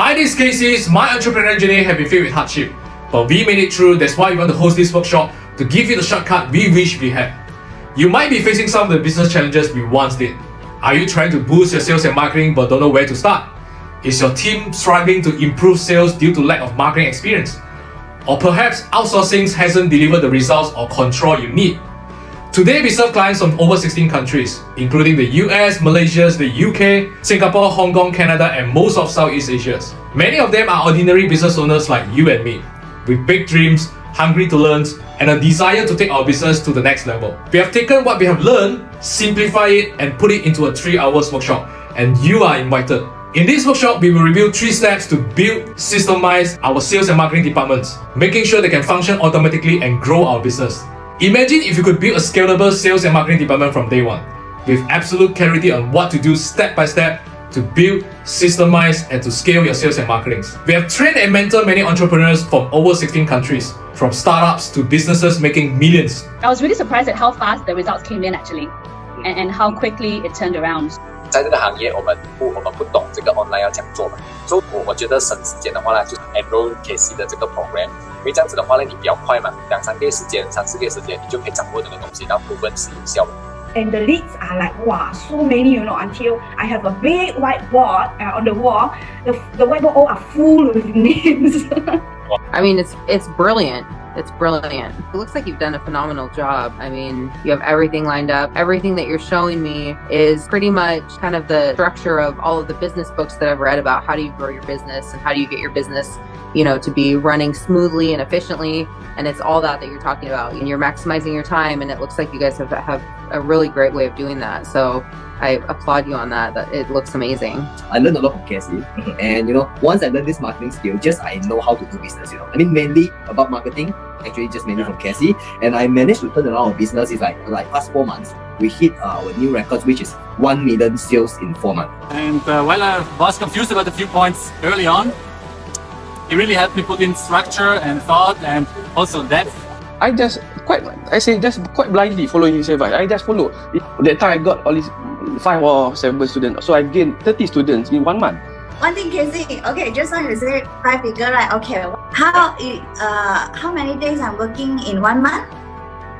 Hi, this is Casey. My entrepreneurial journey has been filled with hardship, but we made it through. That's why we want to host this workshop to give you the shortcut we wish we had. You might be facing some of the business challenges we once did. Are you trying to boost your sales and marketing but don't know where to start? Is your team struggling to improve sales due to lack of marketing experience? Or perhaps outsourcing hasn't delivered the results or control you need? Today we serve clients from over 16 countries, including the US, Malaysia, the UK, Singapore, Hong Kong, Canada, and most of Southeast Asia. Many of them are ordinary business owners like you and me, with big dreams, hungry to learn, and a desire to take our business to the next level. We have taken what we have learned, simplify it, and put it into a 3-hour workshop, and you are invited. In this workshop, we will review 3 steps to build, systemize our sales and marketing departments, making sure they can function automatically and grow our business. Imagine if you could build a scalable sales and marketing department from day one, with absolute clarity on what to do step by step to build, systemize, and to scale your sales and marketing. We have trained and mentored many entrepreneurs from over 16 countries, from startups to businesses making millions. I was really surprised at how fast the results came in actually, and how quickly it turned around. 在这个行业，我们不懂这个 online 要怎样做嘛，所以我觉得省时间的话呢，就是 enroll KC 的这个 program， 因为这样子的话呢，你比较快嘛，2-3个月时间、3-4个月时间，你就可以掌握这个东西，然后proven是有效的。 And the leads are like, wow, so many, until I have a big whiteboard on the wall. The whiteboard all are full with names. I mean, it's brilliant. It's brilliant. It looks like you've done a phenomenal job. I mean, you have everything lined up. Everything that you're showing me is pretty much kind of the structure of all of the business books that I've read about how do you grow your business and how do you get your business, to be running smoothly and efficiently. And it's all that you're talking about. And you're maximizing your time. And it looks like you guys have a really great way of doing that. So I applaud you on that. It looks amazing. I learned a lot from Cassie, and once I learned this marketing skill, I know how to do business. I mean, mainly about marketing, actually just mainly from Cassie, and I managed to turn around our business. It's like past 4 months, we hit our new records, which is 1 million sales in 4 months. And while I was confused about a few points early on, it really helped me put in structure and thought and also depth. I just quite blindly following his advice. I just follow. That time I got all these 5 or 7 students, so I gained 30 students in 1 month. One thing, Casey. Okay, just now you said 5 figure, right? Okay, how many days I'm working in 1 month?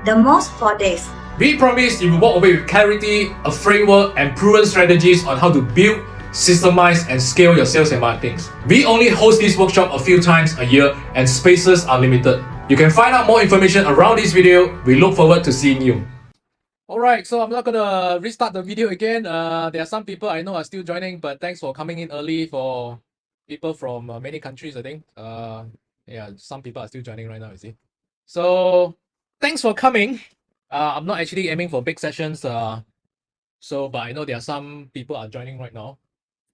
The most 4 days. We promise you will walk away with clarity, a framework, and proven strategies on how to build, systemize, and scale your sales and marketing. We only host this workshop a few times a year, and spaces are limited. You can find out more information around this video. We look forward to seeing you. Alright, so I'm not gonna restart the video again. There are some people I know are still joining, but thanks for coming in early for people from many countries, I think. Yeah, some people are still joining right now, you see. So, thanks for coming. I'm not actually aiming for big sessions, but I know there are some people are joining right now.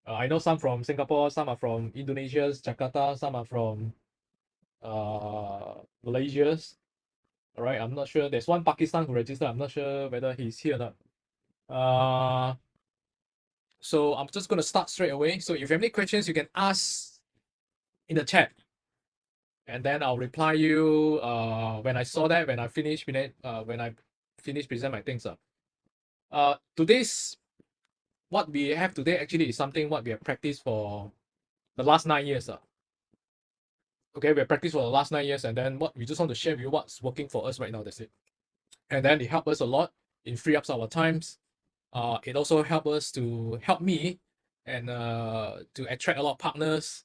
I know some from Singapore, some are from Indonesia, Jakarta, some are from Malaysia. All right, I'm not sure. There's one Pakistan who registered. I'm not sure whether he's here or not. So I'm just going to start straight away. So if you have any questions, you can ask in the chat, and then I'll reply you when I saw that, when I finish present my things up. Today's what we have today actually is something what we have practiced for the last 9 years. Okay, we have practiced for the last 9 years, and then what we just want to share with you what's working for us right now. That's it. And then it helped us a lot in free up our times. It also help me and to attract a lot of partners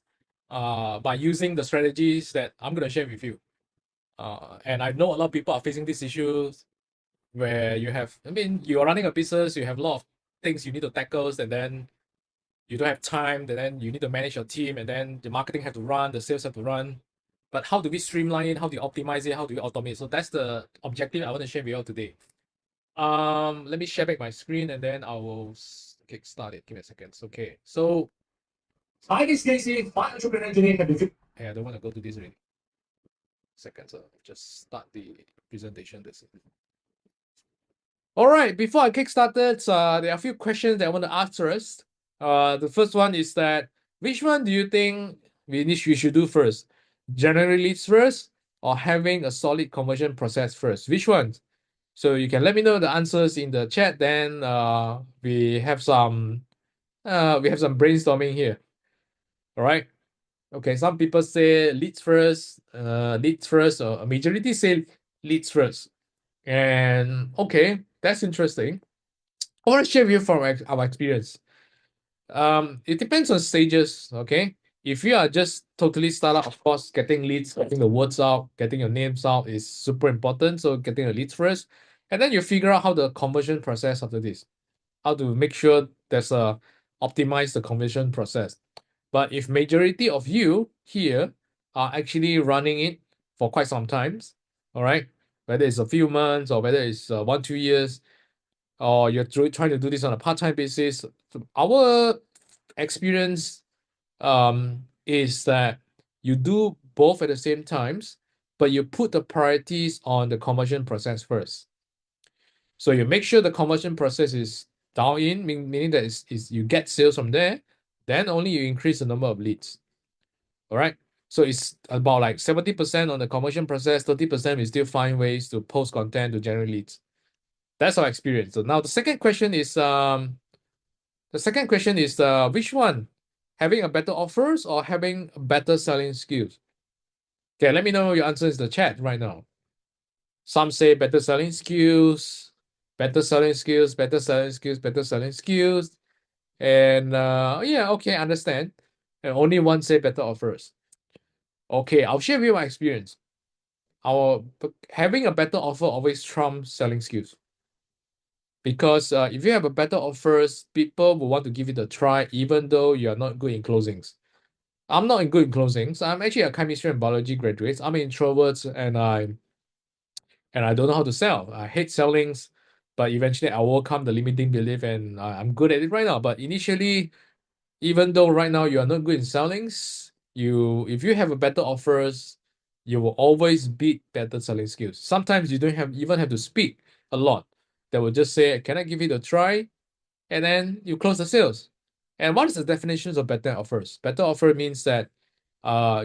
by using the strategies that I'm going to share with you. And I know a lot of people are facing these issues where you're running a business, you have a lot of things you need to tackle, and then you don't have time, and then you need to manage your team, and then the marketing have to run, the sales have to run. But how do we streamline it? How do you optimize it? How do we automate? So that's the objective I want to share with you all today. Let me share back my screen, and then I will kickstart it. Give me a second. Okay. So hi, this is Casey. My entrepreneurial journey have been. Hey, I don't want to go to this already. Second, so just start the presentation. That's it. All right. Before I kickstart it, there are a few questions that I want to ask first. The first one is that which one do you think we should do first? Generating leads first, or having a solid conversion process first? Which one? So you can let me know the answers in the chat. Then we have some brainstorming here. All right. Okay, some people say leads first, or a majority say leads first. And okay, that's interesting. I want to share with you from our experience. It depends on stages, okay? If you are just totally startup, of course, getting leads, getting the words out, getting your names out is super important. So getting the leads first, and then you figure out how the conversion process after this, how to make sure there's a optimize the conversion process. But if majority of you here are actually running it for quite some times, all right, whether it's a few months or whether it's 1 2 years, or you're trying to do this on a part-time basis, our experience is that you do both at the same times, but you put the priorities on the conversion process first. So you make sure the conversion process is down in, meaning that is you get sales from there, then only you increase the number of leads. All right. So it's about like 70% on the conversion process, 30% we still find ways to post content to generate leads. That's our experience. So now the second question is which one? Having a better offers or having better selling skills? Okay, let me know your answers in the chat right now. Some say better selling skills, better selling skills, better selling skills, better selling skills. And yeah, okay, understand. And only one say better offers. Okay, I'll share with you my experience. Having a better offer always trumps selling skills. Because if you have a better offers, people will want to give it a try, even though you are not good in closings. I'm not good in closings. I'm actually a chemistry and biology graduate. I'm an introvert, and I don't know how to sell. I hate sellings, but eventually I overcome the limiting belief, and I'm good at it right now. But initially, even though right now you are not good in sellings, if you have a better offers, you will always beat better selling skills. Sometimes you don't even have to speak a lot. They will just say, "Can I give it a try?" And then you close the sales. And what is the definitions of better offers? Better offer means that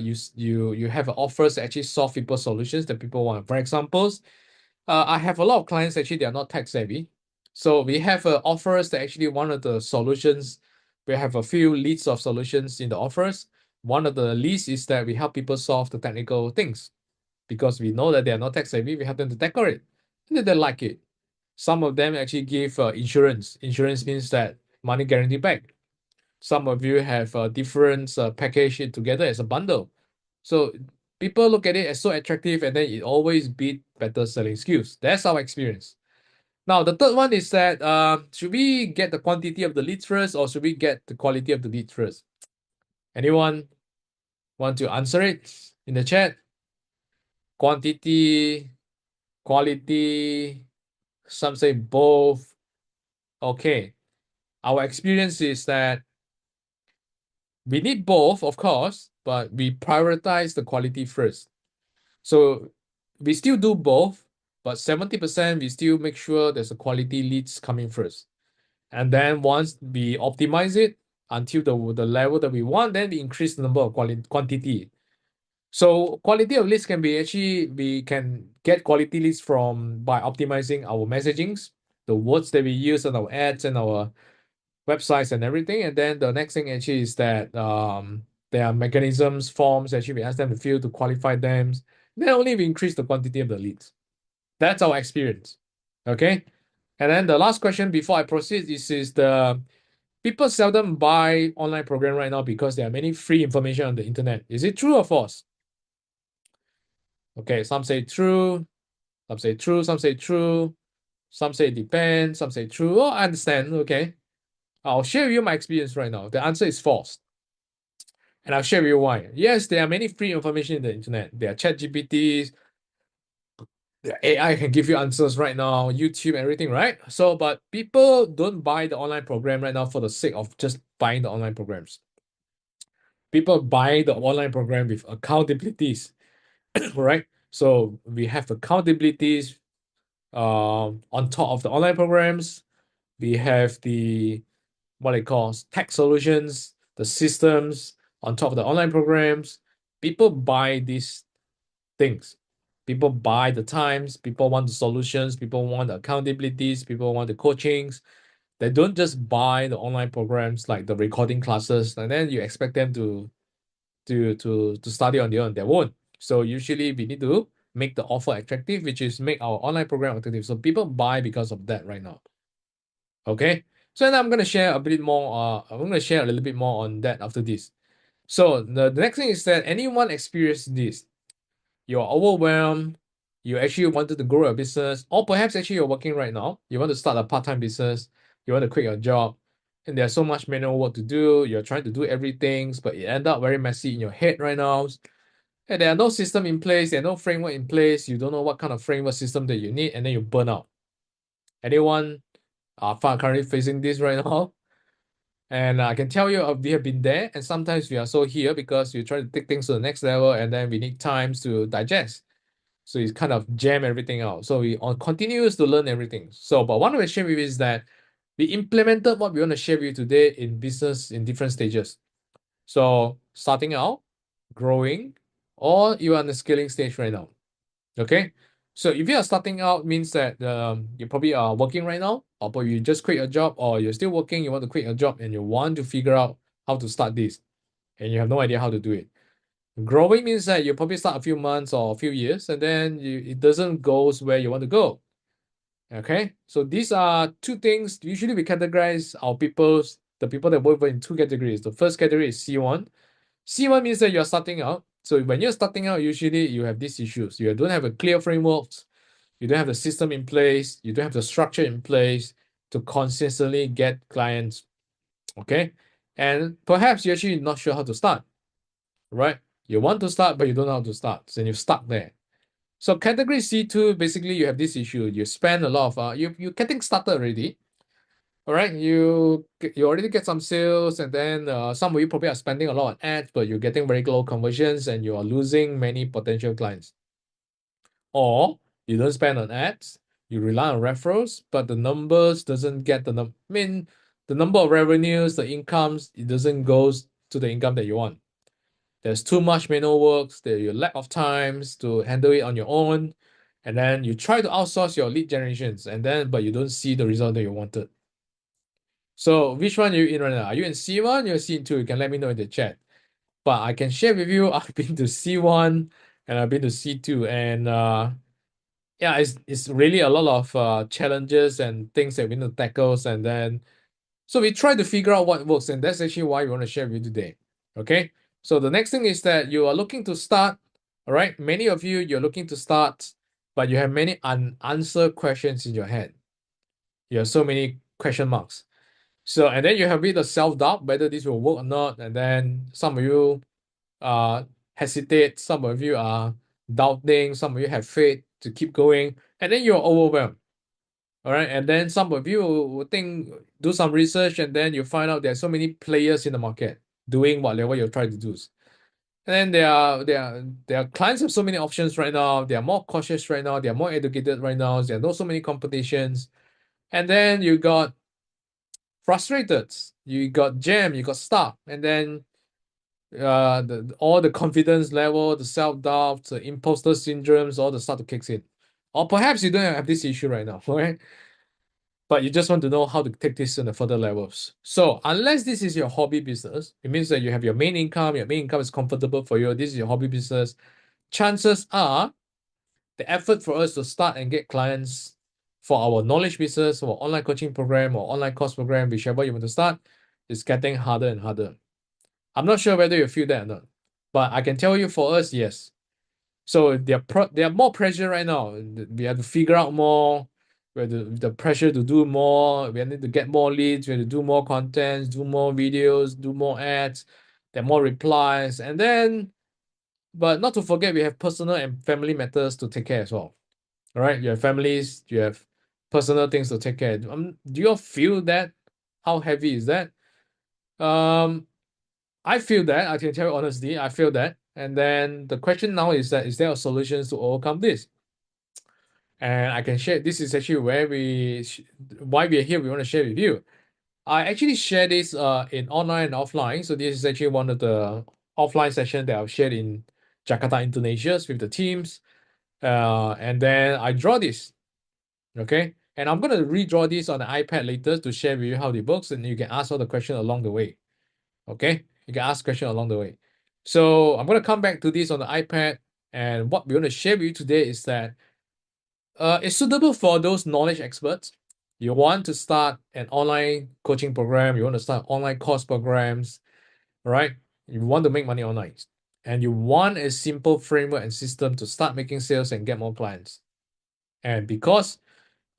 you have offers that actually solve people's solutions that people want. For examples, I have a lot of clients actually they are not tech savvy, so we have offers that actually one of the solutions. We have a few leads of solutions in the offers. One of the leads is that we help people solve the technical things because we know that they are not tech savvy. We help them to decorate, and they like it. Some of them actually give insurance. Insurance means that money guaranteed back. Some of you have a different package it together as a bundle. So people look at it as so attractive, and then it always beat better selling skills. That's our experience. Now, the third one is that should we get the quantity of the leads first or should we get the quality of the leads first? Anyone want to answer it in the chat? Quantity, quality, some say both. Okay. Our experience is that we need both, of course, but we prioritize the quality first. So we still do both, but 70% we still make sure there's a quality leads coming first. And then once we optimize it until the level that we want, then we increase the number of quantity. So quality of leads can be actually, we can get quality leads by optimizing our messagings, the words that we use on our ads and our websites and everything. And then the next thing actually is that there are mechanisms, forms actually we ask them to fill to qualify them. Then only we increase the quantity of the leads. That's our experience. Okay. And then the last question before I proceed is the people seldom buy online program right now because there are many free information on the internet. Is it true or false? Okay, some say true, some say true, some say true, some say it depends, some say true. Oh, I understand. Okay. I'll share with you my experience right now. The answer is false. And I'll share with you why. Yes, there are many free information in the internet. There are chat GPTs, the AI can give you answers right now, YouTube, everything, right? So, but people don't buy the online program right now for the sake of just buying the online programs. People buy the online program with accountabilities, right? So we have accountabilities on top of the online programs. We have the what it calls tech solutions, the systems on top of the online programs. People buy these things. People buy the times, people want the solutions, people want the accountabilities, people want the coachings. They don't just buy the online programs like the recording classes, and then you expect them to to study on their own. So usually we need to make the offer attractive, which is make our online program attractive. So people buy because of that right now. Okay. So now I'm gonna share a bit more. I'm gonna share a little bit more on that after this. So the next thing is that anyone experience this, you're overwhelmed, you actually wanted to grow a business, or perhaps actually you're working right now, you want to start a part-time business, you want to quit your job, and there's so much manual work to do, you're trying to do everything, but it end up very messy in your head right now. And there are no system in place, there are no framework in place, you don't know what kind of framework system that you need, and then you burn out. Anyone currently facing this right now? And I can tell you, we have been there, and sometimes we are so here because we try to take things to the next level, and then we need times to digest. So it's kind of jam everything out. So we on continues to learn everything. So, but what I want to share with you is that we implemented what we want to share with you today in business in different stages. So starting out, growing, or you are on the scaling stage right now. Okay. So if you are starting out, means that you probably are working right now, or but you just quit your job, or you're still working, you want to quit your job, and you want to figure out how to start this, and you have no idea how to do it. Growing means that you probably start a few months or a few years, and then it doesn't go where you want to go. Okay, so these are two things. Usually we categorize the people that work in two categories. The first category is C1. C1 means that you're starting out. So when you're starting out, usually you have these issues. You don't have a clear framework, you don't have the system in place, you don't have the structure in place to consistently get clients. Okay, and perhaps you're actually not sure how to start, right? You want to start, but you don't know how to start, so you're stuck there. So category C2, basically you have this issue. You spend a lot of you're getting started already. All right, you already get some sales, and then some of you probably are spending a lot on ads, but you're getting very low conversions and you are losing many potential clients. Or you don't spend on ads, you rely on referrals, but the numbers doesn't get the the number of revenues, the incomes, it doesn't go to the income that you want. There's too much manual works, there you lack of times to handle it on your own, and then you try to outsource your lead generations, and then but you don't see the result that you wanted. So which one are you in right now? Are you in C1 or C2? You can let me know in the chat. But I can share with you, I've been to C1 and I've been to C2, and yeah, it's really a lot of challenges and things that we need to tackle, and then so we try to figure out what works, and that's actually why we want to share with you today. Okay, so the next thing is that you are looking to start. All right, many of you, you're looking to start, but you have many unanswered questions in your head. You have so many question marks. So, and then you have a bit of self-doubt whether this will work or not, and then some of you hesitate, some of you are doubting, some of you have faith to keep going, and then you're overwhelmed. All right, and then some of you will do some research, and then you find out there's so many players in the market doing whatever you're trying to do. And then there are clients have so many options right now. They are more cautious right now. They are more educated right now. There are not so many competitions, and then you got frustrated. You got jammed. You got stuck, and then all the confidence level, the self-doubt, the imposter syndromes, all the stuff that kicks in. Or perhaps you don't have this issue right now, right? But you just want to know how to take this in the further levels. So unless this is your hobby business, it means that you have your main income is comfortable for you, this is your hobby business, chances are the effort for us to start and get clients for our knowledge business or online coaching program or online course program, whichever you want to start, is getting harder and harder. I'm not sure whether you feel that or not, but I can tell you for us, yes. So there are more pressure right now. We have to figure out more. We have the pressure to do more. We need to get more leads. We have to do more contents, do more videos, do more ads. There are more replies, and then, but not to forget, we have personal and family matters to take care as well. All right, you have families, you have personal things to take care. Do you all feel that? How heavy is that? I feel that. I can tell you honestly, I feel that. And then the question now is that, is there a solutions to overcome this? And I can share, this is actually where why we are here, we want to share with you. I actually share this in online and offline. So this is actually one of the offline sessions that I've shared in Jakarta, Indonesia with the teams. And then I draw this, okay? And I'm going to redraw this on the iPad later to share with you how it works, and you can ask all the questions along the way, okay? You can ask questions along the way. So I'm going to come back to this on the iPad, and what we want to share with you today is that it's suitable for those knowledge experts. You want to start an online coaching program, you want to start online course programs, right? You want to make money online, and you want a simple framework and system to start making sales and get more clients. And because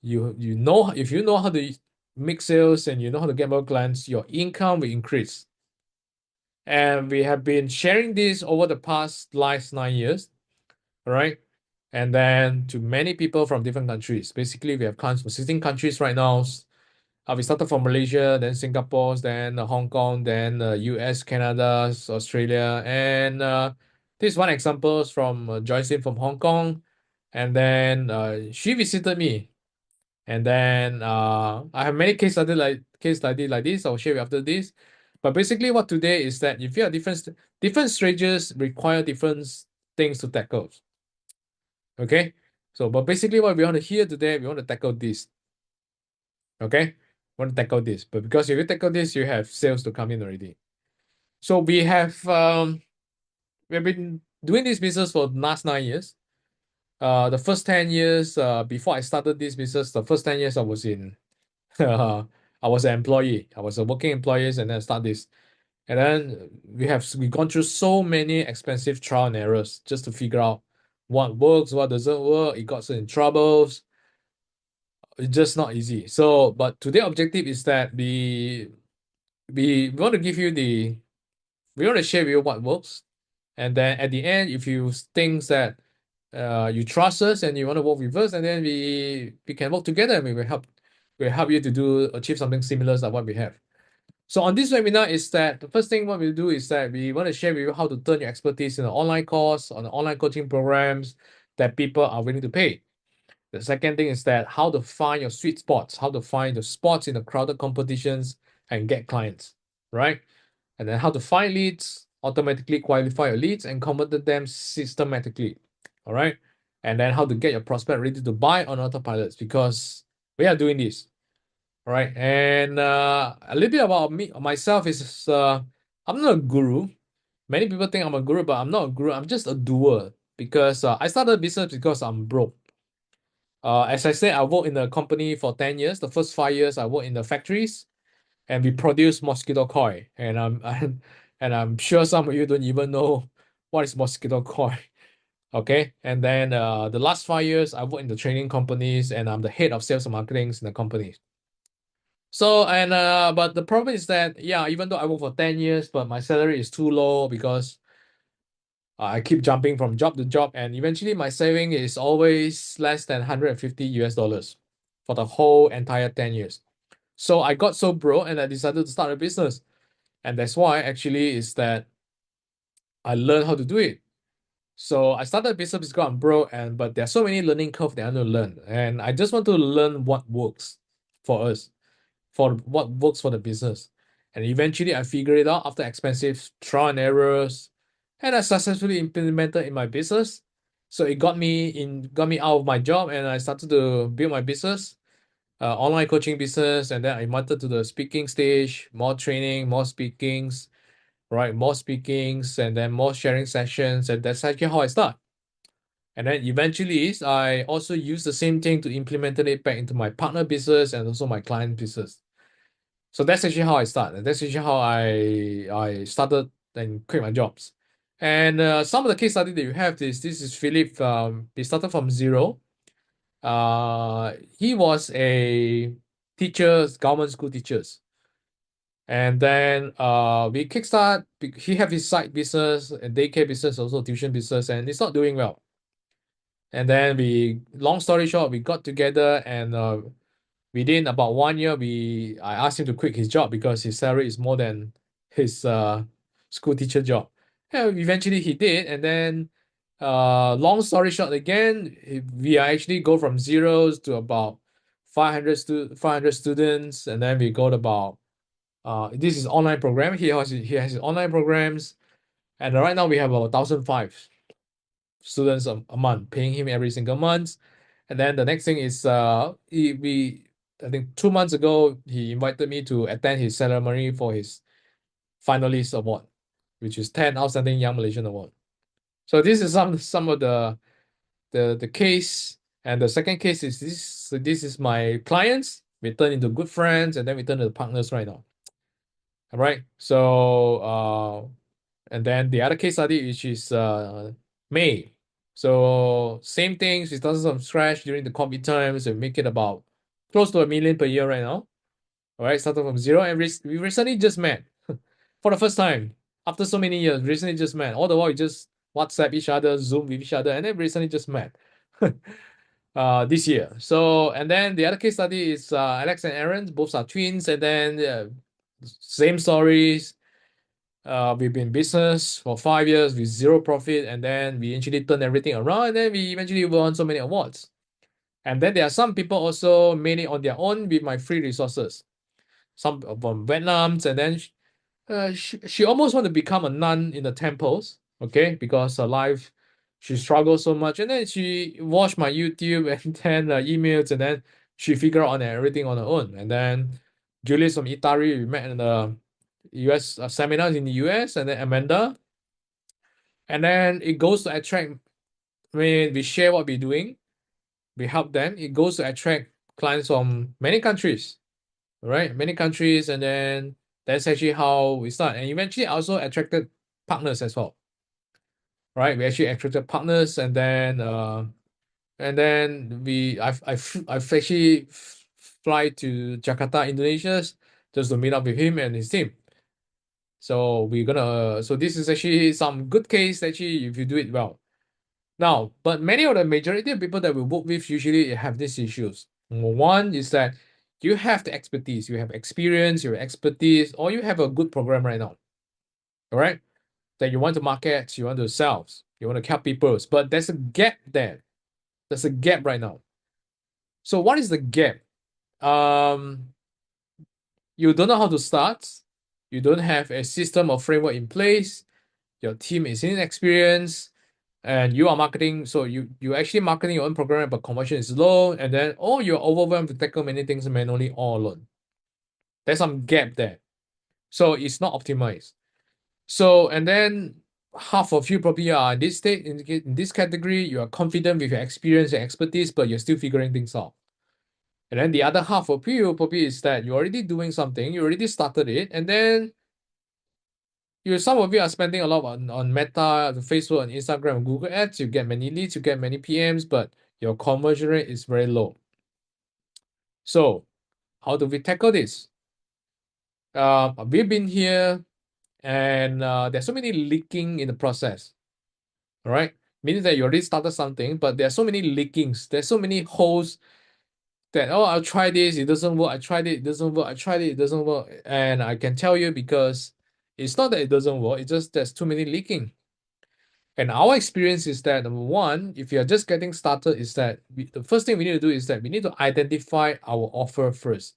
you know, if you know how to make sales and you know how to get more clients, your income will increase. And we have been sharing this over the past last 9 years, right? And then to many people from different countries. Basically, we have clients from 16 countries right now. We started from Malaysia, then Singapore, then Hong Kong, then US, Canada, Australia. And this is one example from Joycelyn from Hong Kong. And then she visited me. And then I have many case study like this. I'll share after this. But basically, what today is that if you are different stages require different things to tackle. Okay, so but basically, what we want to hear today, we want to tackle this. Okay, we want to tackle this, but because if you tackle this, you have sales to come in already. So we have we've been doing this business for the last 9 years. The first 10 years, before I started this business, the first 10 years I was in I was an employee. I was a working employee, and then I start this. And then we've gone through so many expensive trial and errors just to figure out what works, what doesn't work. It got us in troubles. It's just not easy. So, but today objective is that we want to give you we want to share with you what works. And then at the end, if you think that you trust us and you want to work with us, and then we can work together and we'll help you to achieve something similar to what we have. So on this webinar is that the first thing what we'll do is that we want to share with you how to turn your expertise in an online course, on the online coaching programs that people are willing to pay. The second thing is that how to find your sweet spots, how to find the spots in the crowded competitions and get clients, right? And then how to find leads, automatically qualify your leads and convert them systematically, all right? And then how to get your prospect ready to buy on autopilots, because we are doing this. All right, and a little bit about myself is I'm not a guru. Many people think I'm a guru, but I'm not a guru. I'm just a doer, because I started a business because I'm broke. As I said, I worked in the company for 10 years. The first 5 years, I worked in the factories, and we produce mosquito coil. And I'm sure some of you don't even know what is mosquito coil. Okay, and then the last 5 years, I worked in the training companies, and I'm the head of sales and marketing in the companies. So, and but the problem is that, yeah, even though I work for 10 years, but my salary is too low because I keep jumping from job to job, and eventually my saving is always less than 150 US dollars for the whole entire 10 years. So I got so broke and I decided to start a business. And that's why actually is that I learned how to do it. So I started a business because I'm broke, but there are so many learning curves that I want to learn. And I just want to learn what works for us, for what works for the business. And eventually I figured it out after expensive trial and errors, and I successfully implemented in my business. So it got me out of my job, and I started to build my business, online coaching business, and then I wanted to the speaking stage, more training, more speakings, right? More speakings, and then more sharing sessions, and that's actually how I start. And then eventually, I also use the same thing to implement it back into my partner business and also my client business. So that's actually how I started. That's actually how I started and quit my jobs. And some of the case study that you have this is Philip. He started from zero. He was a teacher, government school teachers. And then we kickstart. He have his side business and daycare business, also tuition business, and it's not doing well. And then long story short, we got together, and within about 1 year, I asked him to quit his job because his salary is more than his school teacher job. And eventually he did, and then long story short, again, we actually go from zeros to about 500 students, and then we go to about this is online program. He has his online programs, and right now we have about 1,005 students a month, paying him every single month. And then the next thing is I think 2 months ago he invited me to attend his ceremony for his finalist award. which is 10 outstanding Young Malaysian Award. So this is some of the case. And the second case is this. So this is my clients. We turn into good friends, and then we turn into partners right now. All right. So and then the other case study, which is May. So same things. We started from scratch during the COVID times and make it about close to 1 million per year right now. All right, started from zero, and we recently just met for the first time after so many years. Recently just met. All the while we just WhatsApp each other, Zoom with each other, and then recently just met this year. So and then the other case study is Alex and Aaron. Both are twins, and then same stories. We've been in business for 5 years with zero profit, and then we actually turned everything around, and then we eventually won so many awards. And then there are some people also made it on their own with my free resources. Some from Vietnam, and then she almost want to become a nun in the temples, okay, because her life, she struggles so much, and then she watched my YouTube and then emails, and then she figured out on everything on her own. And then Julius from Itari, we met in the US seminars in the US, and then Amanda, and then it goes to attract. When we share what we're doing, we help them. It goes to attract clients from many countries, right? Many countries, and then that's actually how we start. And eventually, I also attracted partners as well, right? We actually attracted partners, and then I've actually fly to Jakarta, Indonesia, just to meet up with him and his team. So we're gonna. So this is actually some good case actually if you do it well. Now, but many of the majority of people that we work with usually have these issues. Number one is that you have the expertise, you have experience, you have expertise, or you have a good program right now. All right, that you want to market, you want to sell, you want to help people, but there's a gap there. There's a gap right now. So what is the gap? You don't know how to start. You don't have a system or framework in place. Your team is inexperienced, and you are marketing. So you actually marketing your own program, but conversion is low, and then you're overwhelmed to tackle many things manually all alone. There's some gap there. So it's not optimized. So and then half of you probably are in this state, in this category. You are confident with your experience and expertise, but you're still figuring things out. And then the other half of you probably is that you're already doing something, you already started it, and then some of you are spending a lot on Meta, Facebook, and Instagram, and Google Ads. You get many leads, you get many PMs, but your conversion rate is very low. So how do we tackle this? We've been here, and there's so many leaking in the process. All right, meaning that you already started something, but there are so many leakings. There's so many holes that I'll try this, it doesn't work. I tried it doesn't work. I tried it doesn't work. And I can tell you, because it's not that it doesn't work, it's just there's too many leaking. And our experience is that number one, if you're just getting started, is that the first thing we need to do is that we need to identify our offer first.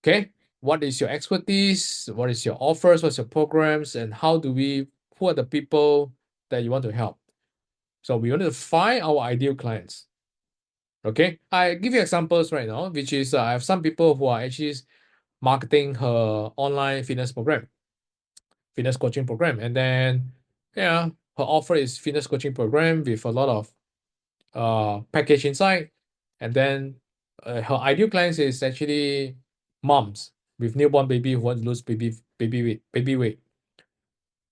Okay, what is your expertise? What is your offers? What's your programs? And who are the people that you want to help? So we want to find our ideal clients. Okay, I give you examples right now, which is I have some people who are actually marketing her online fitness coaching program, and then her offer is fitness coaching program with a lot of package inside, and then her ideal clients is actually moms with newborn baby who want to lose baby weight.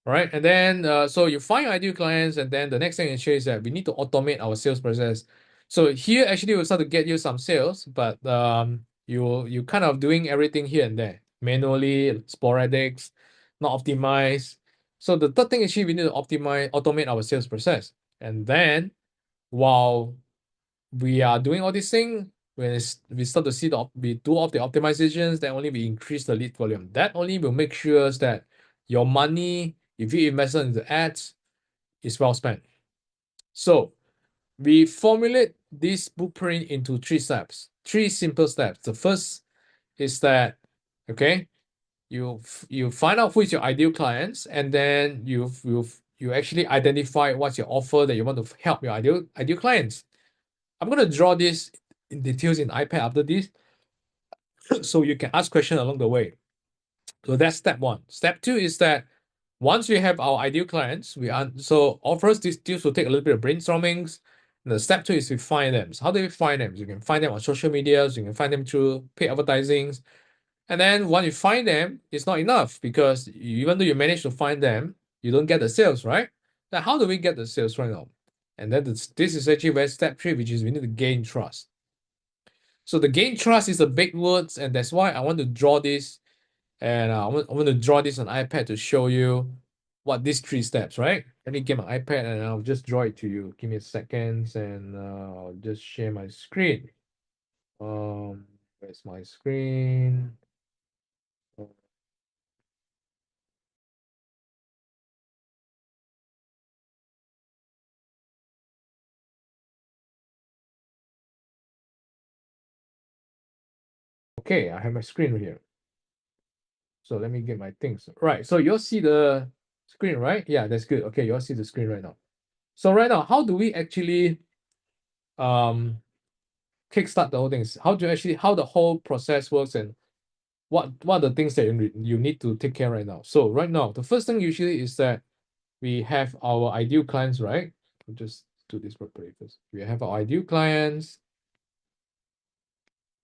All right, and then so you find your ideal clients, and then the next thing is that we need to automate our sales process. So here actually we'll start to get you some sales, but you kind of doing everything here and there manually, sporadics, not optimized. So the third thing is we need to automate our sales process, and then while we are doing all these things, when we start to see we do all the optimizations, then only we increase the lead volume. That only will make sure that your money, if you invest in the ads, is well spent. So we formulate this blueprint into 3 steps, 3 simple steps. The first is that, okay, you find out who is your ideal clients, and then you actually identify what's your offer that you want to help your ideal clients. I'm going to draw this in details in iPad after this, so you can ask questions along the way. So that's step 1. Step 2 is that Once we have our ideal clients, so offers these deals will take a little bit of brainstorming. The step 2 is we find them. So how do we find them? You can find them on social media, you can find them through paid advertising. And then once you find them, it's not enough because even though you manage to find them, you don't get the sales, right? Now, how do we get the sales right now? And then this is actually where step 3, which is we need to gain trust. So the gain trust is a big word, and that's why I want to draw this. And I want to draw this on iPad to show you what these 3 steps, right? Let me get my iPad and I'll just draw it to you. Give me a second and I'll just share my screen. Where's my screen? Okay, I have my screen here. So let me get my things. Right, so you'll see the screen, right? Yeah, that's good. Okay, you'll see the screen right now. So right now, how do we actually kickstart the whole thing? How the whole process works and what are the things that you need to take care right now? So right now, the first thing usually is that we have our ideal clients, right? We'll just do this properly first. We have our ideal clients,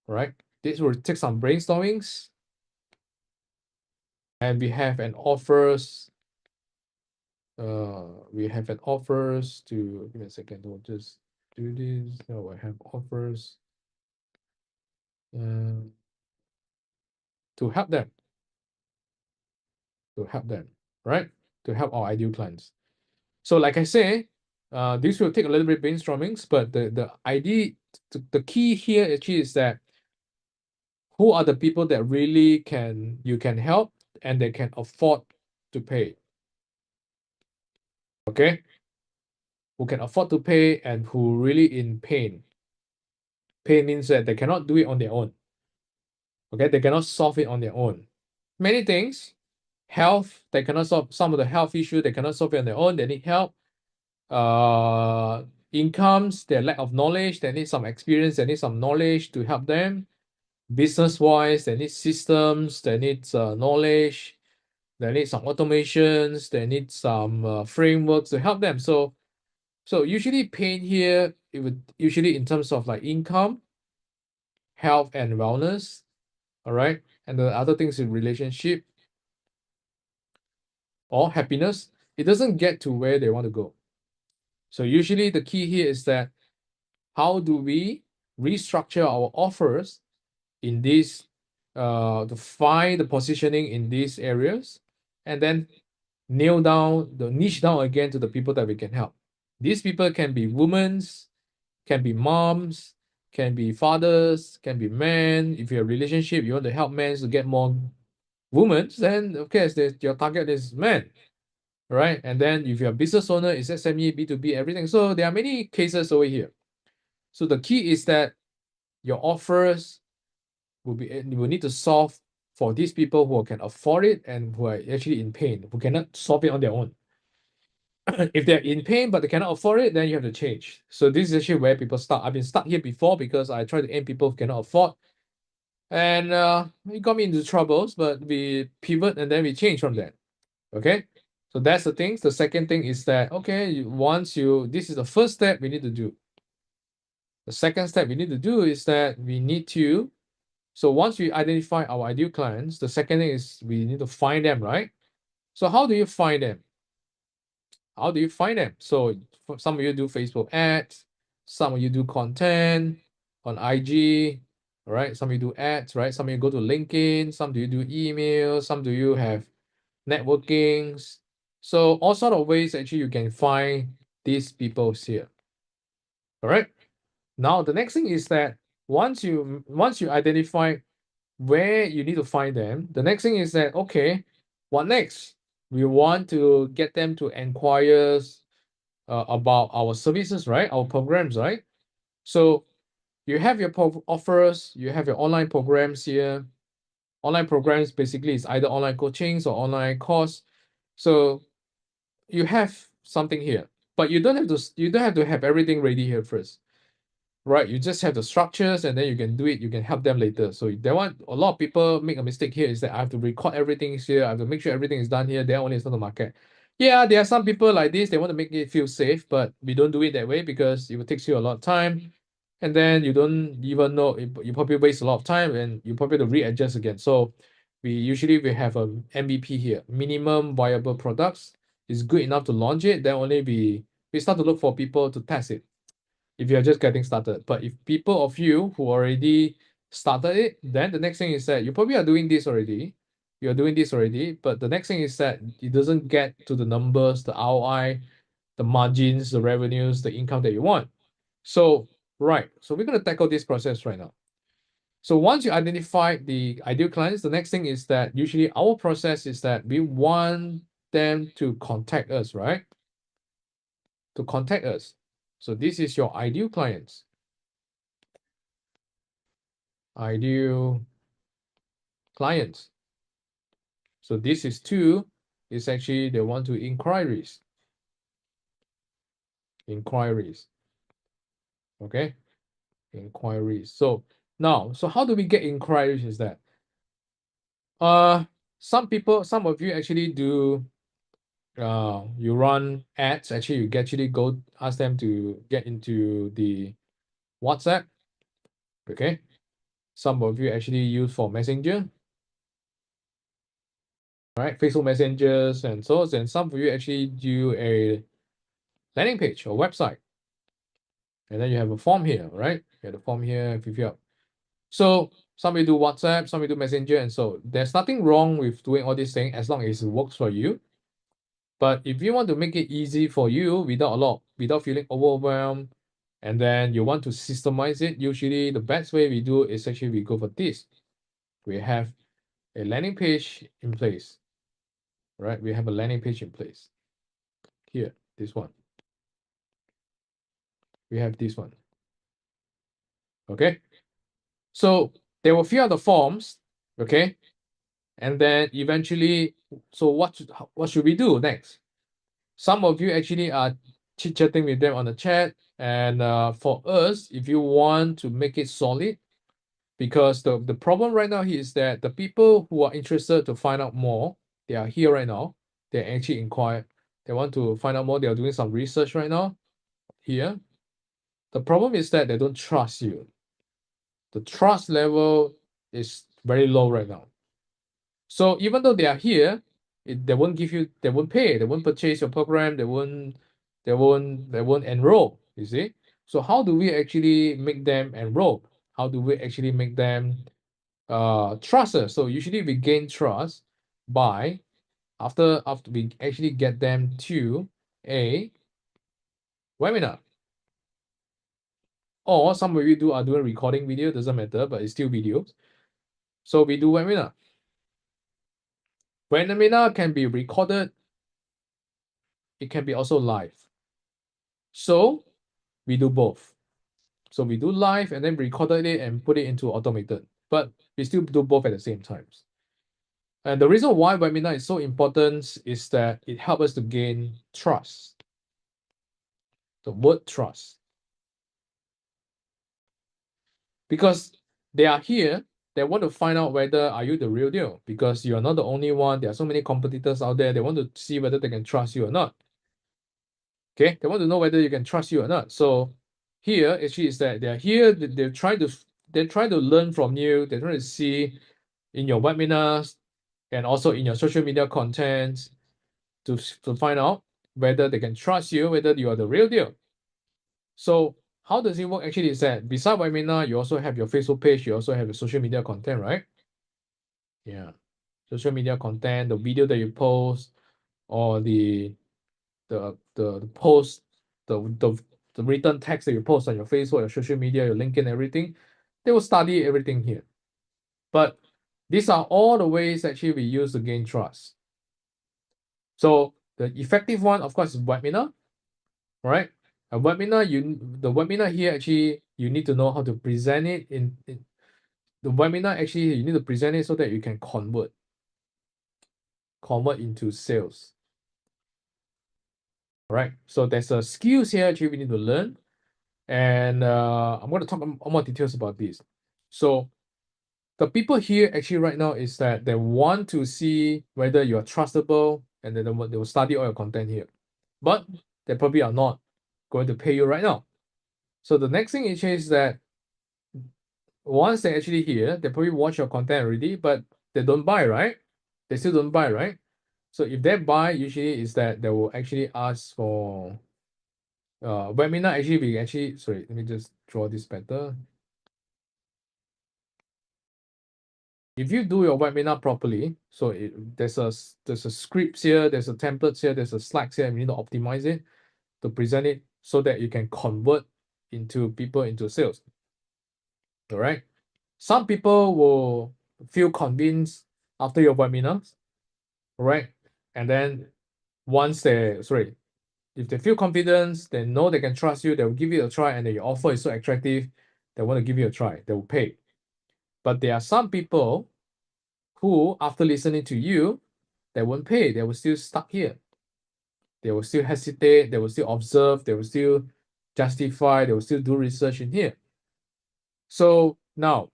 right? This will take some brainstormings. And we have an offers. We have an offers to give me a second. We'll just do this. So I have offers to help them. Right? To help our ideal clients. So like I say, this will take a little bit brainstorming, but the idea, the key here actually is that who are the people that really you can help and they can afford to pay. Okay? Who can afford to pay and who really in pain. Pain means that they cannot do it on their own. Okay, they cannot solve it on their own. Many things, health, they cannot solve some of the health issue, they cannot solve it on their own, they need help. Incomes, their lack of knowledge, they need some experience, they need some knowledge to help them. Business-wise, they need systems, they need knowledge, they need some automations, they need some frameworks to help them. So usually pain here, it would usually in terms of like income, health and wellness, all right? And the other things in relationship or happiness, it doesn't get to where they want to go. So usually the key here is that how do we restructure our offers in these to find the positioning in these areas and then nail down the niche down again to the people that we can help. These people can be women, can be moms, can be fathers, can be men. If you have a relationship, you want to help men to get more women, then of course your target is men, right? And then if you're a business owner, it's SME, B2B, everything. So there are many cases over here. So the key is that your offers will need to solve for these people who can afford it and who are actually in pain, who cannot solve it on their own. If they're in pain but they cannot afford it, then you have to change. So this is actually where people start. I've been stuck here before because I try to aim people who cannot afford. And it got me into troubles, but we pivot and then we change from there. Okay? So that's the thing. The second thing is that, okay, this is the first step we need to do. The second step we need to do is that we need to, so once we identify our ideal clients, the second thing is we need to find them, right? So how do you find them? How do you find them? So some of you do Facebook ads, some of you do content on IG, right? Some of you do ads, right? Some of you go to LinkedIn, some do you do email, some do you have networkings. So all sort of ways actually you can find these people here. All right. Now the next thing is that once you identify where you need to find them, the next thing is that, okay, what next? We want to get them to inquire about our services, right? Our programs, right? So you have your offers, you have your online programs here. Online programs basically is either online coachings or online course. So you have something here, but you don't have to have everything ready here first. right? You just have the structures and then you can do it, you can help them later. So that one, a lot of people make a mistake here is that I have to record everything here, I have to make sure everything is done here, then only start the market. Yeah, there are some people like this, they want to make it feel safe, but we don't do it that way because it takes you a lot of time. And then you don't even know, you probably waste a lot of time and you probably have to readjust again. So we have a MVP here, minimum viable products. It's good enough to launch it, then only we start to look for people to test it if you're just getting started. But if people of you who already started it, then the next thing is that you probably are doing this already. You're doing this already, but the next thing is that it doesn't get to the numbers, the ROI, the margins, the revenues, the income that you want. So, right. So we're going to tackle this process right now. So once you identify the ideal clients, the next thing is that usually our process is that we want them to contact us, right? To contact us. So this is your ideal clients. Ideal clients. So this is two, is actually they want to inquiries. Inquiries. Okay? Inquiries. So now, so how do we get inquiries is that? Some of you actually do you run ads. Actually, you actually go ask them to get into the WhatsApp. Okay. Some of you actually use for Messenger. Right, Facebook messengers and so on. And some of you actually do a landing page or website. And then you have a form here, right? You have the form here, fill up. So some will do WhatsApp, some will do Messenger, and so there's nothing wrong with doing all these things as long as it works for you. But if you want to make it easy for you without feeling overwhelmed, and then you want to systemize it, usually the best way we do is actually we go for this. We have a landing page in place, right? We have a landing page in place. Here, this one. We have this one. Okay. So there will fill out the forms, okay? And then eventually, so what should we do next? Some of you actually are chit-chatting with them on the chat. And for us, if you want to make it solid, because the problem right now is that the people who are interested to find out more, they are here right now. They actually inquire. They want to find out more. They are doing some research right now here. The problem is that they don't trust you. The trust level is very low right now. So even though they are here, they won't pay, they won't purchase your program, they won't enroll, you see? So how do we actually make them enroll? How do we actually make them trust us? So usually we gain trust by after we actually get them to a webinar. Or some of you are doing recording video, doesn't matter, but it's still videos. So we do webinar. Webinar can be recorded. It can be also live. So we do both. So we do live and then recorded it and put it into automated. But we still do both at the same times. And the reason why webinar is so important is that it helps us to gain trust. The word trust. Because they are here, they want to find out whether are you the real deal. Because you are not the only one. There are so many competitors out there. They want to see whether they can trust you or not. Okay, they want to know whether you can trust you or not. So here actually is that they're here, they're trying to learn from you, they're trying to see in your webinars and also in your social media content to find out whether they can trust you, whether you are the real deal. So how does it work actually is that beside webinar, you also have your Facebook page, you also have your social media content, right? Yeah. Social media content, the video that you post, or the post, the written text that you post on your Facebook, your social media, your LinkedIn, everything, they will study everything here. But these are all the ways actually we use to gain trust. So the effective one, of course, is webinar, right? A webinar, the webinar here actually you need to know how to present it in the webinar. Actually, you need to present it so that you can convert into sales. Right. So there's a skills here actually we need to learn. And I'm going to talk more details about this. So the people here actually right now is that they want to see whether you are trustable, and then they will study all your content here. But they probably are not going to pay you right now. So the next thing is that once they actually here, they probably watch your content already, but they don't buy, right? They still don't buy, right? So if they buy, usually is that they will actually ask for webinar. Actually, we actually, sorry, let me just draw this better. If you do your webinar properly, so there's a scripts here, there's a templates here, there's a slides here, and we need to optimize it to present it so that you can convert into people into sales. All right. Some people will feel convinced after your webinars, right? And then once if they feel confidence, they know they can trust you, they will give you a try, and then your offer is so attractive, they want to give you a try, they will pay. But there are some people who, after listening to you, they won't pay, they will still stuck here. They will still hesitate, they will still observe, they will still justify, they will still do research in here. So now,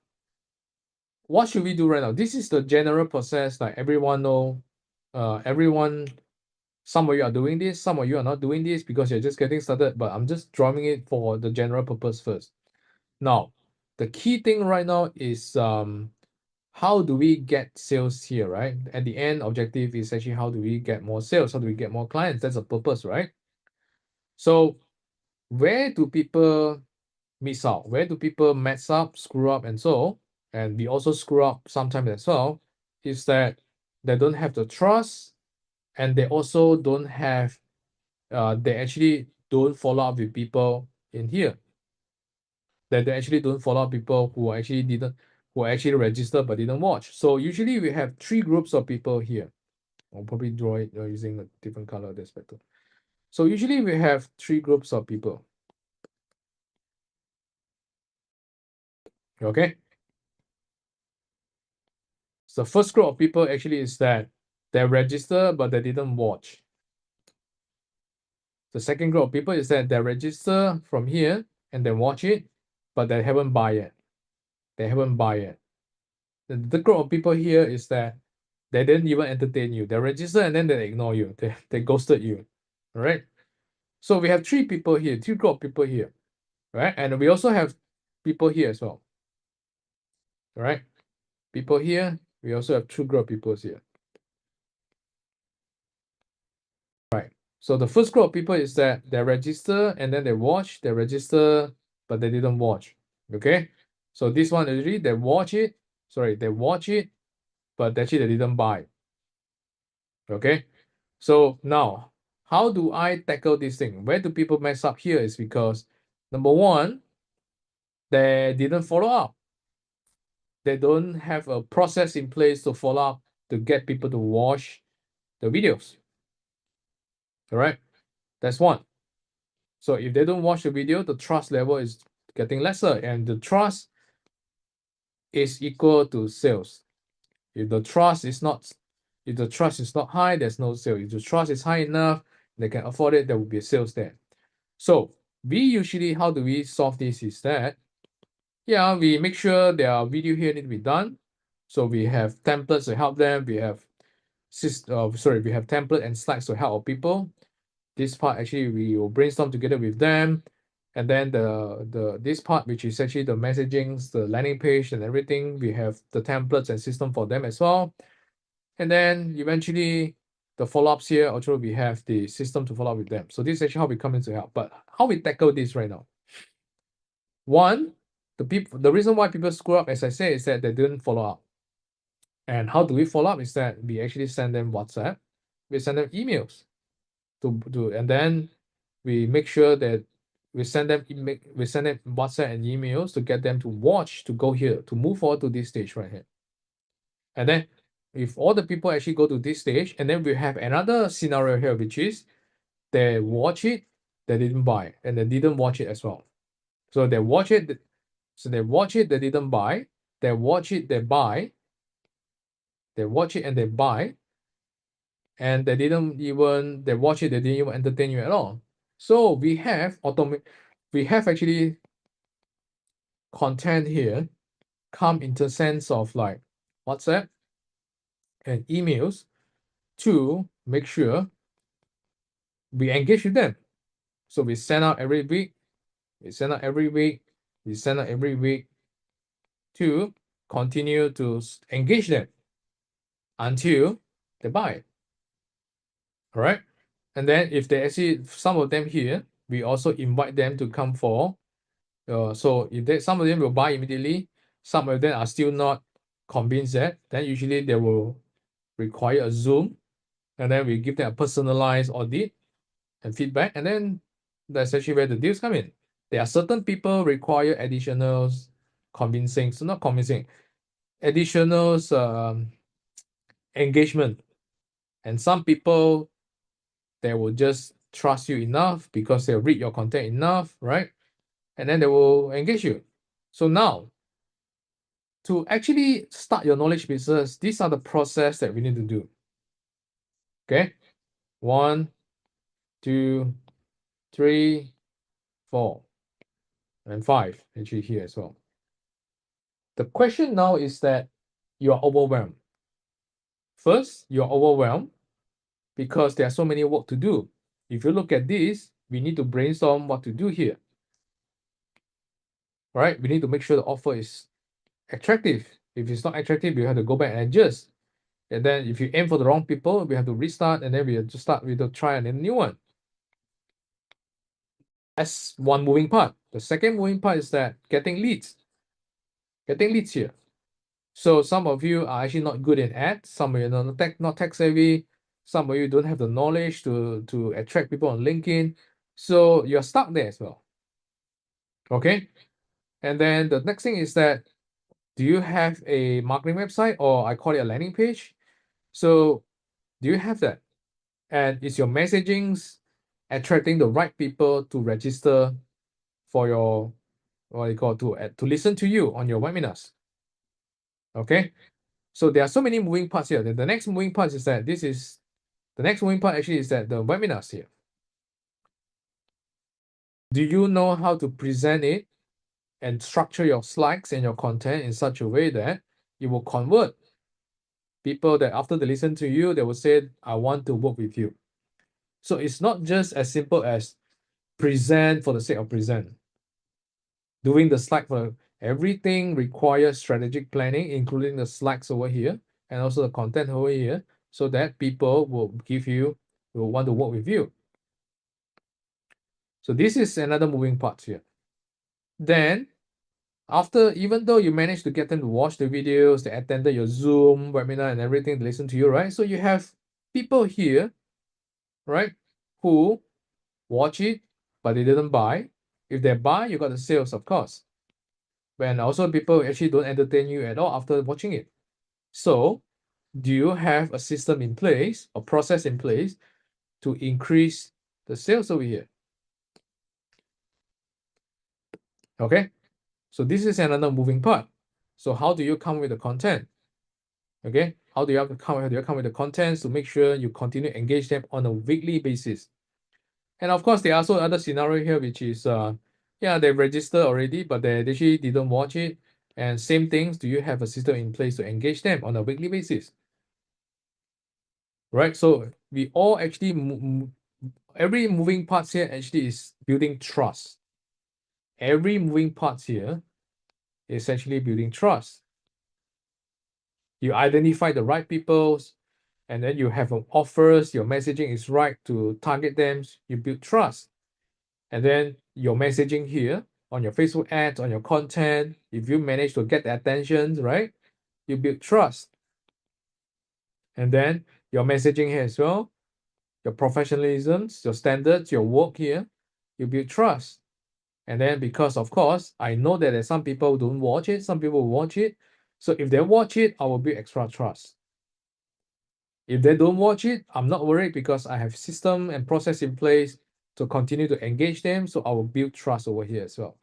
what should we do right now? This is the general process, like everyone know, some of you are doing this, some of you are not doing this because you're just getting started, but I'm just drawing it for the general purpose first. Now, the key thing right now is how do we get sales here, right? At the end, objective is actually how do we get more sales? How do we get more clients? That's the purpose, right? So where do people miss out? Where do people mess up, screw up, and so? And we also screw up sometimes as well, is that they don't have the trust, and they also don't have, they actually don't follow up with people in here. That they actually don't follow up people who actually registered but didn't watch. So usually we have three groups of people here. I'll probably draw it using a different color, that's better. So usually we have three groups of people. Okay. So the first group of people actually is that they register but they didn't watch. The second group of people is that they register from here and they watch it, but they haven't buy yet. They haven't buy yet. The group of people here is that they didn't even entertain you. They register and then they ignore you. They ghosted you. All right. So we have three people here, three group of people here, right? And we also have people here as well. All right. People here. We also have two group of people here. Right. So the first group of people is that they register and then they watch. They register, but they didn't watch. Okay. So this one already they watch it. Sorry, they watch it, but actually they didn't buy. Okay. So now, how do I tackle this thing? Where do people mess up here is because, number one, they didn't follow up. They don't have a process in place to follow up to get people to watch the videos. All right, that's one. So if they don't watch the video, the trust level is getting lesser, and the trust is equal to sales. If the trust is not high, there's no sale. If the trust is high enough, they can afford it, there will be sales there. So we usually, how do we solve this is that, yeah, we make sure their video here need to be done. So we have templates to help them. We have we have template and slides to help people. This part actually we will brainstorm together with them. And then this part, which is actually the messagings, the landing page and everything, we have the templates and system for them as well. And then eventually the follow-ups here, also we have the system to follow up with them. So this is actually how we come in to help. But how we tackle this right now? One, the reason why people screw up, as I say, is that they didn't follow up. And how do we follow up? Is that we actually send them WhatsApp, we send them emails, and then we make sure that we send them WhatsApp and emails to get them to watch, to go here, to move forward to this stage right here. And then if all the people actually go to this stage, and then we have another scenario here, which is they watch it, they didn't buy, and they didn't watch it as well. So they watch it, they didn't buy, they watch it, they buy, they watch it and they buy, and they watch it, they didn't even entertain you at all. So we have we have actually content here come in the sense of like WhatsApp and emails to make sure we engage with them. So we send out every week, we send out every week, we send out every week to continue to engage them until they buy. All right. And then if they actually, some of them here, we also invite them to come for. So if they, some of them will buy immediately, some of them are still not convinced yet, then usually they will require a Zoom, and then we give them a personalized audit and feedback, and then that's actually where the deals come in. There are certain people require additional convincing, so not convincing, additional engagement, and some people they will just trust you enough because they'll read your content enough, right? And then they will engage you. So now, to actually start your knowledge business, these are the process that we need to do. Okay, 1, 2, 3, 4, and 5 actually here as well. The question now is that you are overwhelmed. First, you're overwhelmed because there are so many work to do. If you look at this, we need to brainstorm what to do here. Right? We need to make sure the offer is attractive. If it's not attractive, you have to go back and adjust. And then if you aim for the wrong people, we have to restart, and then we have to start with to try a new one. That's one moving part. The second moving part is that getting leads. Getting leads here. So some of you are actually not good in ads, some of you are not tech savvy, some of you don't have the knowledge to attract people on LinkedIn. So you're stuck there as well. Okay. And then the next thing is that, do you have a marketing website, or I call it a landing page? So do you have that? And is your messaging attracting the right people to register for your, what you call, to listen to you on your webinars? Okay. So there are so many moving parts here. The next moving part is that the next moving part actually is that the webinars here. Do you know how to present it and structure your slides and your content in such a way that it will convert people that after they listen to you, they will say, I want to work with you. So it's not just as simple as present for the sake of present. Doing the slide for everything requires strategic planning, including the slides over here and also the content over here, so that people will want to work with you. So this is another moving part here. Then after, even though you managed to get them to watch the videos, they attended your Zoom webinar and everything, they listen to you, right? So you have people here, right, who watch it, but they didn't buy. If they buy, you got the sales, of course. And also people actually don't entertain you at all after watching it. So do you have a system in place or process in place to increase the sales over here? Okay, so this is another moving part. So how do you come with the content? Okay, how do you come with the content to make sure you continue to engage them on a weekly basis? And of course, there are also other scenario here, which is yeah, they registered already, but they actually didn't watch it. And same things, do you have a system in place to engage them on a weekly basis? Right, so we all actually every moving parts here actually is building trust. Every moving parts here is actually building trust. You identify the right people, and then you have offers, your messaging is right to target them, you build trust. And then your messaging here on your Facebook ads, on your content, if you manage to get the attention, right, you build trust. And then your messaging here as well, your professionalism, your standards, your work here, you build trust. And then because, of course, I know that there's some people don't watch it, some people watch it. So if they watch it, I will build extra trust. If they don't watch it, I'm not worried because I have system and process in place to continue to engage them. So I will build trust over here as well.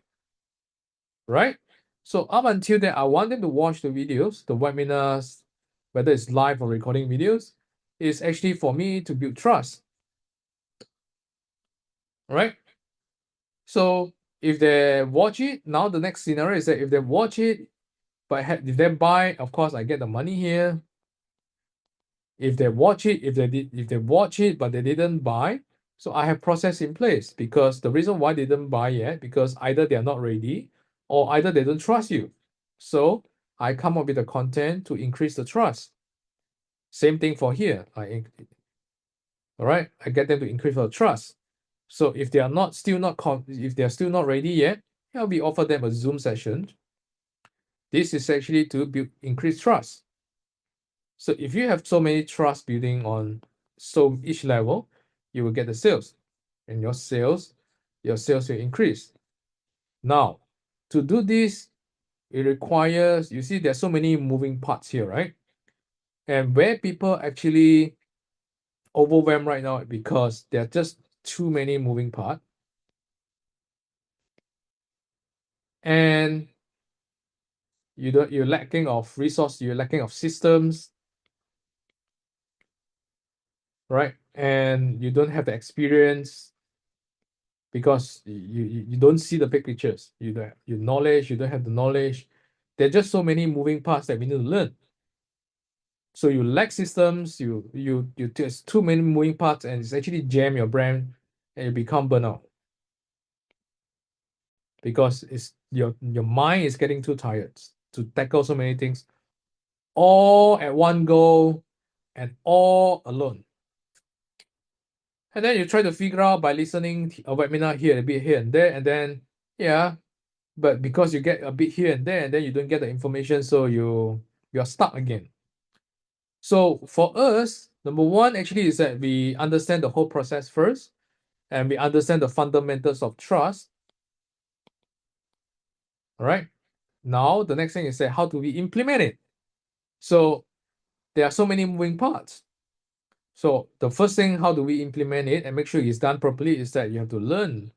Right? So up until then, I want them to watch the videos, the webinars, whether it's live or recording videos, is actually for me to build trust. Right? So if they watch it, now the next scenario is that if they watch it, but if they buy, of course, I get the money here. If they watch it, if they watch it, but they didn't buy, so I have process in place, because the reason why they didn't buy yet, because either they are not ready or either they don't trust you. So I come up with the content to increase the trust. Same thing for here. All right, I get them to increase the trust. So if they are if they are still not ready yet, I'll be offer them a Zoom session. This is actually to increase trust. So if you have so many trust building on each level, you will get the sales, and your sales will increase. Now, to do this, it requires, you see, there's so many moving parts here, right? And where people actually overwhelmed right now, because there are just too many moving parts. And you're lacking of resource, you're lacking of systems, right? And you don't have the experience, because you don't see the big pictures. You don't have your knowledge, you don't have the knowledge. There are just so many moving parts that we need to learn. So you lack systems, you there's too many moving parts, and it's actually jam your brain, and you become burnout. Because it's your mind is getting too tired to tackle so many things all at one go and all alone. And then you try to figure out by listening a webinar here, a bit here and there, and then but because you get a bit here and there, and then you don't get the information, so you're stuck again. So for us, number one actually is that we understand the whole process first, and we understand the fundamentals of trust. All right. Now the next thing is that how do we implement it? So there are so many moving parts. So the first thing, how do we implement it and make sure it's done properly, is that you have to learn.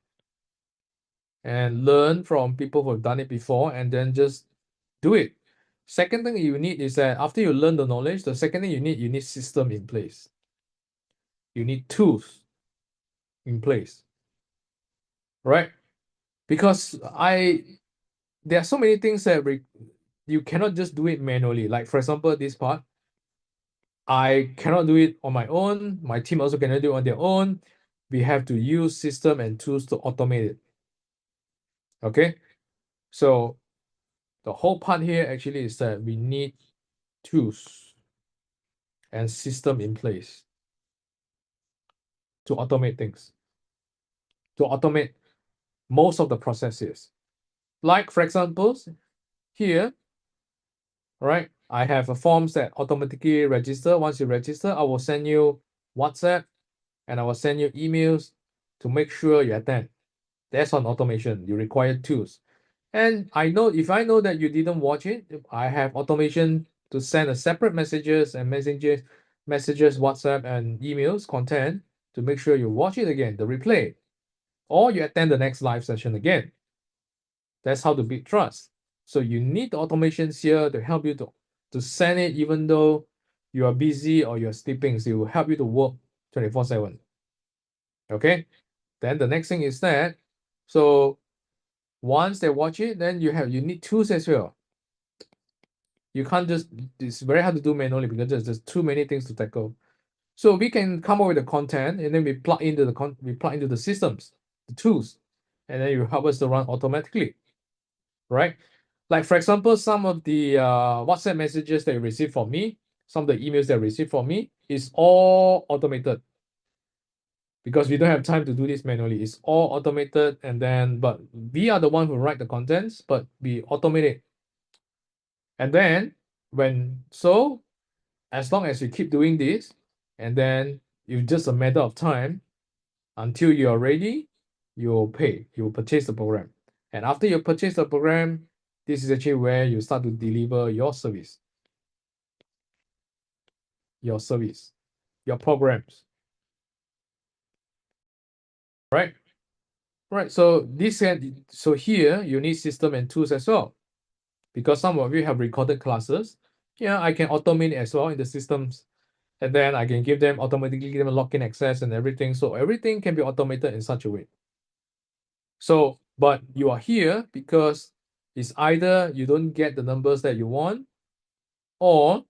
And learn from people who have done it before, and then just do it. Second thing you need is that after you learn the knowledge, the second thing you need system in place. You need tools in place, right? Because there are so many things that you cannot just do it manually. Like for example, this part, I cannot do it on my own. My team also cannot do it on their own. We have to use system and tools to automate it. Okay, so the whole part here actually is that we need tools and system in place to automate things, to automate most of the processes. Like for example, here, right, I have a forms that automatically register. Once you register, I will send you WhatsApp and I will send you emails to make sure you attend. That's on automation. You require tools. And I know if I know that you didn't watch it, I have automation to send a separate messages, WhatsApp and emails content to make sure you watch it again, the replay, or you attend the next live session again. That's how to build trust. So you need the automations here to help you to send it even though you are busy or you're sleeping. So it will help you to work 24/7. Okay. Then the next thing is that, so once they watch it, then you need tools as well. You can't just, it's very hard to do manually because there's too many things to tackle. So we can come up with the content, and then we plug into the systems, the tools, and then you help us to run automatically, right? Like for example, some of the WhatsApp messages that you receive from me, some of the emails that you receive from me is all automated, because we don't have time to do this manually. It's all automated, and then but we are the one who write the contents, but we automate it. And then as long as you keep doing this, and then it's just a matter of time until you are ready, you will purchase the program. And after you purchase the program, this is actually where you start to deliver your service, your programs. Right? Right. So here you need system and tools as well. Because some of you have recorded classes. Yeah, I can automate it as well in the systems. And then I can automatically give them login access and everything. So everything can be automated in such a way. So But you are here because it's either you don't get the numbers that you want or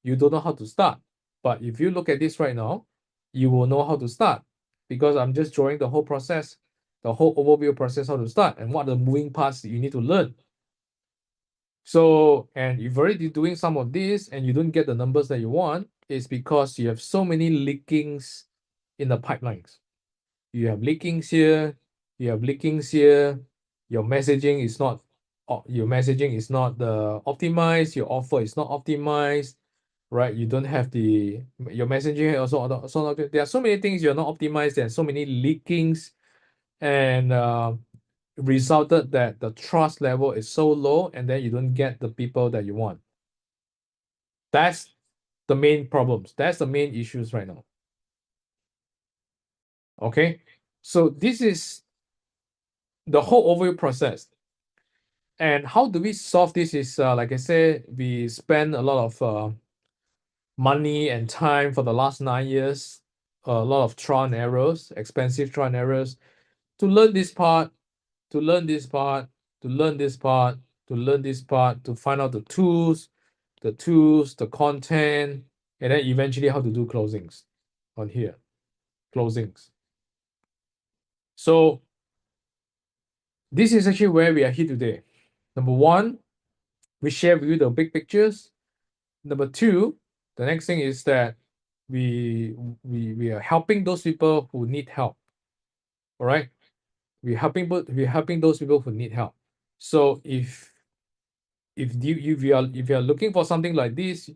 you don't know how to start. But if you look at this right now, you will know how to start because I'm just drawing the whole process, the whole overview process, how to start and what are the moving parts that you need to learn. So, and if you're already doing some of this and you don't get the numbers that you want, it's because you have so many leakings in the pipelines. You have leakings here, you have leakings here, your messaging is not optimized, your offer is not optimized, right? You don't have your messaging also there are so many things you're not optimized and so many leakings and resulted that the trust level is so low and then you don't get the people that you want. That's the main problems. That's the main issues right now. Okay, so this is the whole overview process. And how do we solve this is, like I said, we spend a lot of money and time for the last 9 years, a lot of trial and errors, expensive trial and errors, to learn this part, to learn this part, to learn this part, to learn this part, to find out the tools, the content, and then eventually how to do closings on here, closings. So this is actually where we are here today. Number one, we share with you the big pictures. Number two, the next thing is that we are helping those people who need help. All right, we're helping those people who need help. So if you are looking for something like this,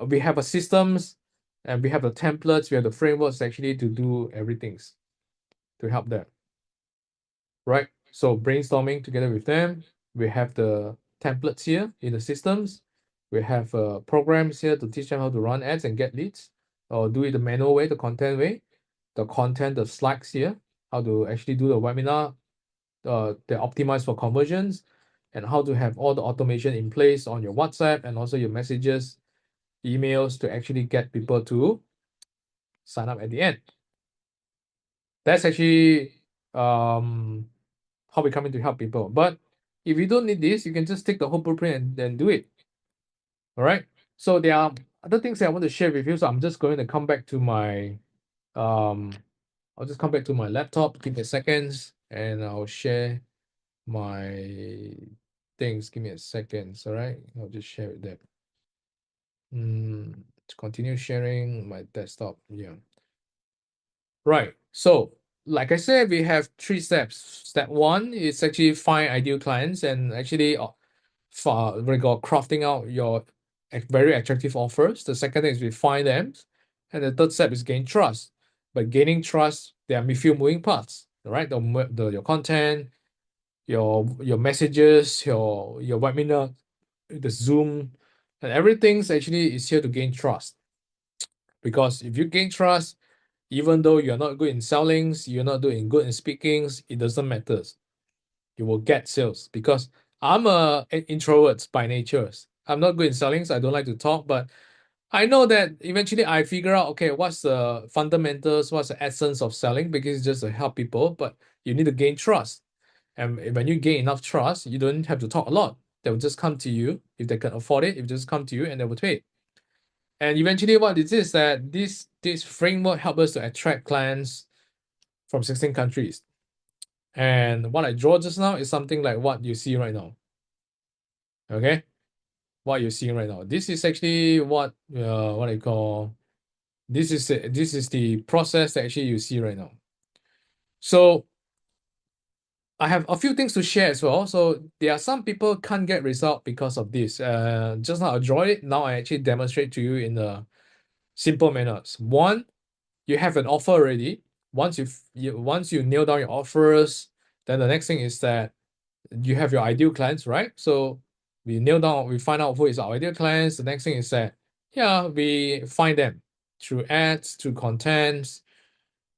we have a systems and we have the templates, we have the frameworks actually to do everything to help them. Right? So brainstorming together with them, we have the templates here in the systems. We have programs here to teach them how to run ads and get leads, or do it the manual way, the content way. The content, the slides here, how to actually do the webinar, they're optimized for conversions, and how to have all the automation in place on your WhatsApp and also your messages, emails to actually get people to sign up at the end. That's actually how we come in to help people. But if you don't need this, you can just take the whole blueprint and then do it. All right. So there are other things that I want to share with you. So I'm just going to come back to my I'll just come back to my laptop. Give me a second, and I'll share my things. Give me a second. All right. I'll just share it there. To continue sharing my desktop. Yeah. Right. So, like I said, we have 3 steps. Step 1 is actually find ideal clients and actually we got crafting out your very attractive offers. The second thing is we find them, and the third step is gain trust. But gaining trust, there are a few moving parts. Right? Your content, your messages, your webinar, the Zoom, and everything's actually is here to gain trust. Because if you gain trust, even though you're not good in sellings, you're not doing good in speakings, it doesn't matter. You will get sales because I'm an introvert by nature. I'm not good in sellings. I don't like to talk, but I know that eventually I figure out, okay, what's the fundamentals, what's the essence of selling, because it's just to help people, but you need to gain trust. And when you gain enough trust, you don't have to talk a lot. They will just come to you if they can afford it. If they just come to you and they will pay. And eventually, what it is that this framework helps us to attract clients from 16 countries. And what I draw just now is something like what you see right now. Okay, what you're seeing right now. This is actually what I call. This is the process that actually you see right now. So I have a few things to share as well. So there are some people can't get result because of this. Just now I draw it. Now I actually demonstrate to you in a simple manners. One, you have an offer already. Once you nail down your offers, then the next thing is that you have your ideal clients, right? So we find out who is our ideal clients. The next thing is that, we find them through ads, through contents,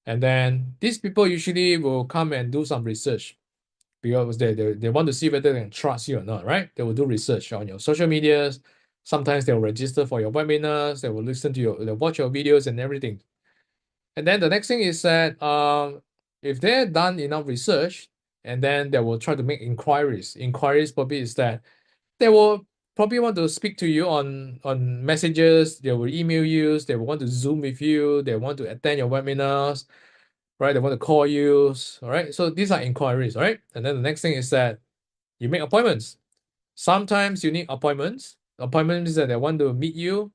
and then these people usually will come and do some research because they want to see whether they can trust you or not, right? They will do research on your social medias. Sometimes they will register for your webinars. They will they'll watch your videos and everything. And then the next thing is that if they're done enough research, and then they will try to make inquiries. Inquiries probably is that they will probably want to speak to you on messages, they will email you, they will want to Zoom with you, they want to attend your webinars, right? They want to call you, all right? So these are inquiries, right? And then the next thing is that you make appointments. Sometimes you need appointments. Appointments that they want to meet you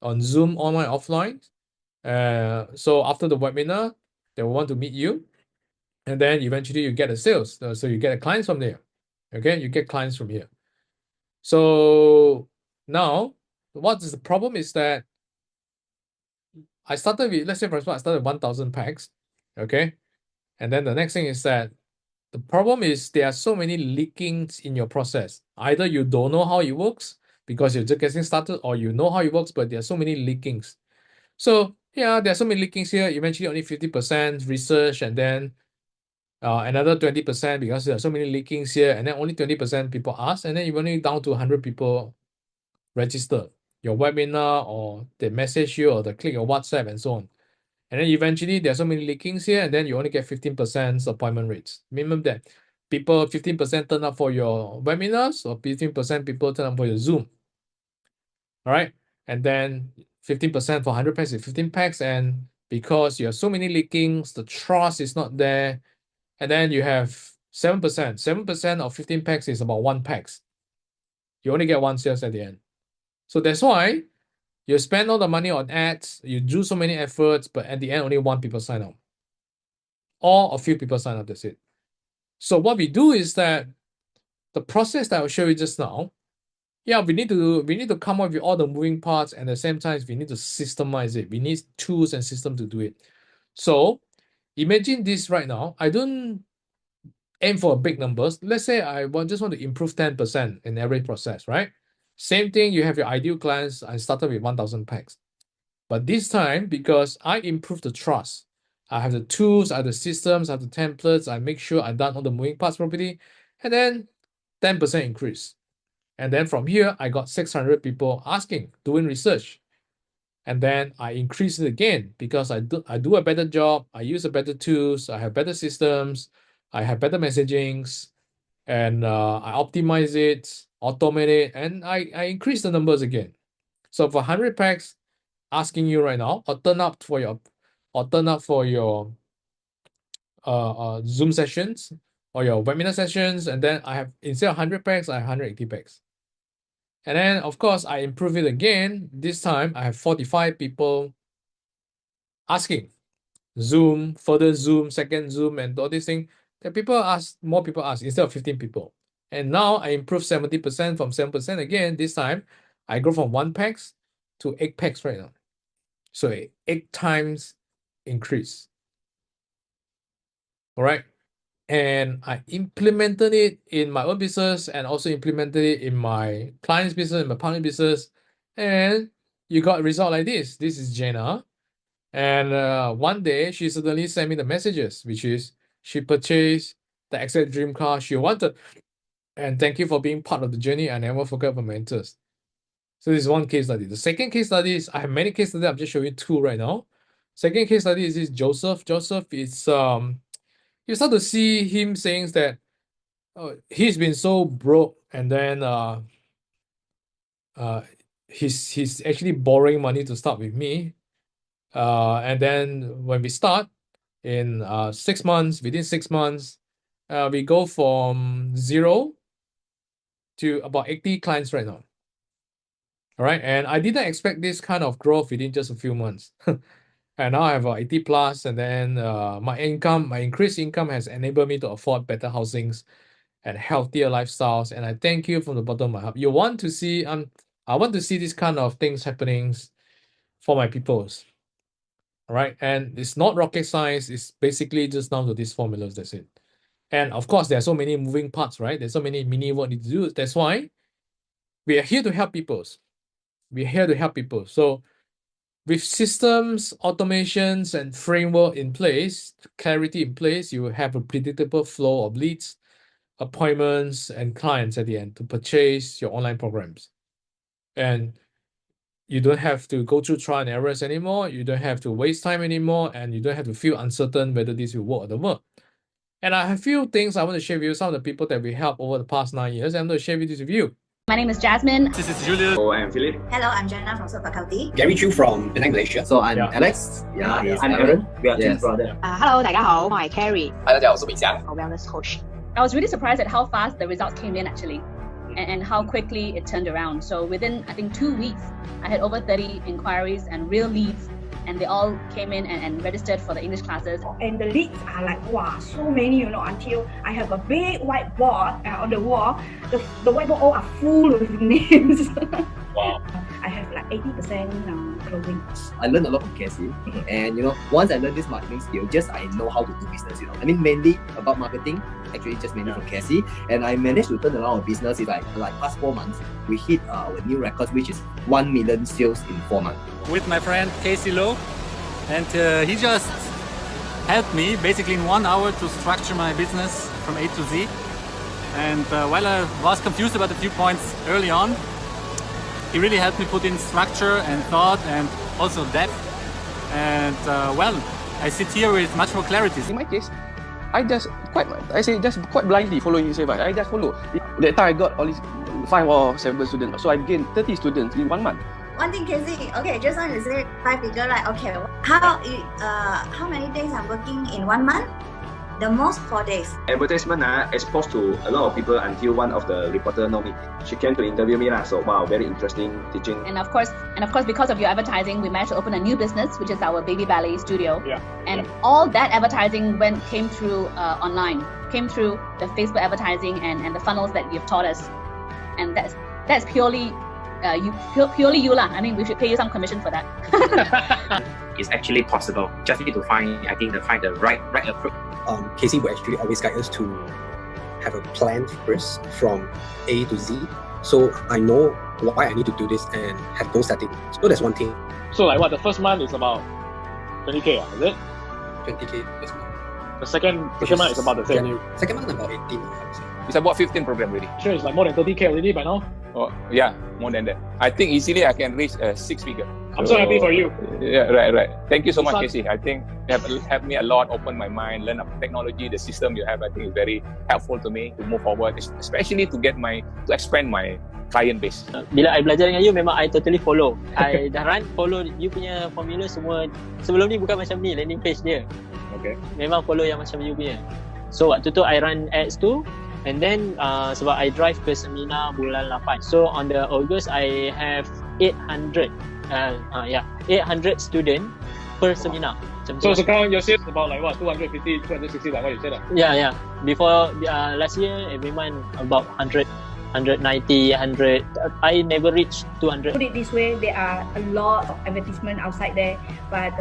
on Zoom, online, offline. So after the webinar, they will want to meet you, and then eventually you get a sales. So you get a clients from there. Okay, you get clients from here. So now, what is the problem is that I started with, let's say for example, I started 1,000 packs. Okay, and then the next thing is that the problem is there are so many leakings in your process. Either you don't know how it works because you're just getting started, or you know how it works, but there are so many leakings. So yeah, there are so many leakings here. Eventually, only 50% research, and then another 20% because there are so many leakings here, and then only 20% people ask, and then you're only down to 100 people register your webinar, or they message you, or they click your WhatsApp and so on. And then eventually there's so many leakings here, and then you only get 15% appointment rates. Minimum that people 15% turn up for your webinars, or 15% people turn up for your Zoom. All right. And then 15% for 100 packs is 15 packs. And because you have so many leakings, the trust is not there. And then you have 7%. 7% of 15 packs is about 1 packs. You only get 1 sales at the end. So that's why you spend all the money on ads, you do so many efforts, but at the end, only 1 people sign up. Or a few people sign up, that's it. So what we do is that the process that I'll show you just now, yeah, we need to come up with all the moving parts, and at the same time, we need to systemize it. We need tools and system to do it. So imagine this right now. I don't aim for big numbers. Let's say just want to improve 10% in every process, right? Same thing, you have your ideal clients. I started with 1,000 packs. But this time, because I improve the trust, I have the tools, I have the systems, I have the templates, I make sure I've done all the moving parts properly, and then 10% increase. And then from here, I got 600 people asking, doing research. And then I increase it again because I do a better job, I use a better tools, I have better systems, I have better messagings, and I optimize it, automate it, and I increase the numbers again. So for 100 packs, asking you right now, or turn up for your Zoom sessions or your webinar sessions, and then I have, instead of 100 packs, I have 180 packs. And then of course I improve it again. This time I have 45 people asking. Zoom, further Zoom, second Zoom, and all these things. That more people ask instead of 15 people. And now I improve 70% from 7% again. This time I go from 1 packs to 8 packs right now. So 8 times increase. All right. And I implemented it in my own business, and also implemented it in my client's business, in my partner business. And you got a result like this. This is Jenna. And one day she suddenly sent me the messages, which is she purchased the exact dream car she wanted. And thank you for being part of the journey. I never forget my mentors. So this is one case study. The second case study is, I have many case studies. I'm just showing 2 right now. Second case study is this Joseph. Joseph is you start to see him saying that he's been so broke, and then he's actually borrowing money to start with me. And then when we start in 6 months, within 6 months, we go from 0 to about 80 clients right now. All right, and I didn't expect this kind of growth within just a few months. And now I have 80 plus, and then my increased income has enabled me to afford better housings and healthier lifestyles. And I thank you from the bottom of my heart. I want to see this kind of things happening for my peoples. All right, and it's not rocket science. It's basically just down to these formulas. That's it. And of course, there are so many moving parts, right? There's so many mini what need to do. That's why we are here to help people. We're here to help people. So with systems, automations, and framework in place, clarity in place, you will have a predictable flow of leads, appointments, and clients at the end to purchase your online programs. And you don't have to go through trial and errors anymore. You don't have to waste time anymore, and you don't have to feel uncertain whether this will work or not work. And I have a few things I want to share with you, some of the people that we helped over the past 9 years, and I'm going to share this with you. My name is Jasmine. This is Julius. Oh, I'm Philip. Hello, I'm Jenna from Super County. Gary Chu from Penang, Malaysia. So I'm Yeah. Alex. Yeah, he's I'm Aaron. We are Yes. twin brother. Hello，大家好，我係 Carrie， 嗨，大家好，我是伟翔。 wellness coach。 I was really surprised at how fast the results came in actually, and how quickly it turned around. So within, I think, 2 weeks, I had over 30 inquiries and real leads, and they all came in and registered for the English classes. And the leads are like, wow, so many, until I have a big whiteboard on the wall. The whiteboard all are full of names. Wow. I have like 80% closing. I learned a lot from Cassie, and once I learned this marketing skill, just I know how to do business. I mean, mainly about marketing. Actually, just mainly from Cassie, and I managed to turn around our business in like past 4 months. We hit our new records, which is 1 million sales in 4 months. With my friend Casey Lowe, and he just helped me basically in 1 hour to structure my business from A to Z. And while I was confused about a few points early on, he really helped me put in structure and thought and also depth. And well, I sit here with much more clarity. In my case, I just quite blindly following his advice. I just follow. That time I got all these 5 or 7 students, so I gained 30 students in 1 month. One thing, Casey. Okay, just now you said 5 figure, right? Okay. How many days I'm working in 1 month? The most 4 days. Advertisement exposed to a lot of people until one of the reporter know me. She came to interview me lah. So wow, very interesting teaching. And of course, because of your advertising, we managed to open a new business, which is our baby ballet studio. Yeah. And all that advertising came through online, came through the Facebook advertising and the funnels that you've taught us. And that's purely purely you lah. I mean, we should pay you some commission for that. It's actually possible. Just need to find the right approach. Casey will actually always guide us to have a plan first from A to Z. So I know why I need to do this and have goal setting. So that's one thing. So like what, the first month is about 20k, is it? 20k this month. The second month is about the same. January. Second month about 18. I would say. It's about 15 program already. Sure, it's like more than 30k already by now. Oh, yeah, more than that. I think easily I can reach 6 figure. I'm so happy for you. Yeah, right. Thank you so much, Casey. I think you have helped me a lot, open my mind, learn about technology, the system you have. I think is very helpful to me to move forward, especially to expand my client base. Bila I belajar dengan you, memang I totally follow. I dah follow you punya formula semua. Sebelum ni bukan macam ni landing page dia. Okay. Memang follow yang macam you punya. So waktu tu I run ads tu. And then sebab I drive ke seminar bulan 8. So on the August I have 800 800 student per seminar. So sekarang your sales about like what, 250, 260 like what you said lah? Yeah. Before last year every month about 100, 190, 100. I never reached 200. Put it this way, there are a lot of advertisement outside there, but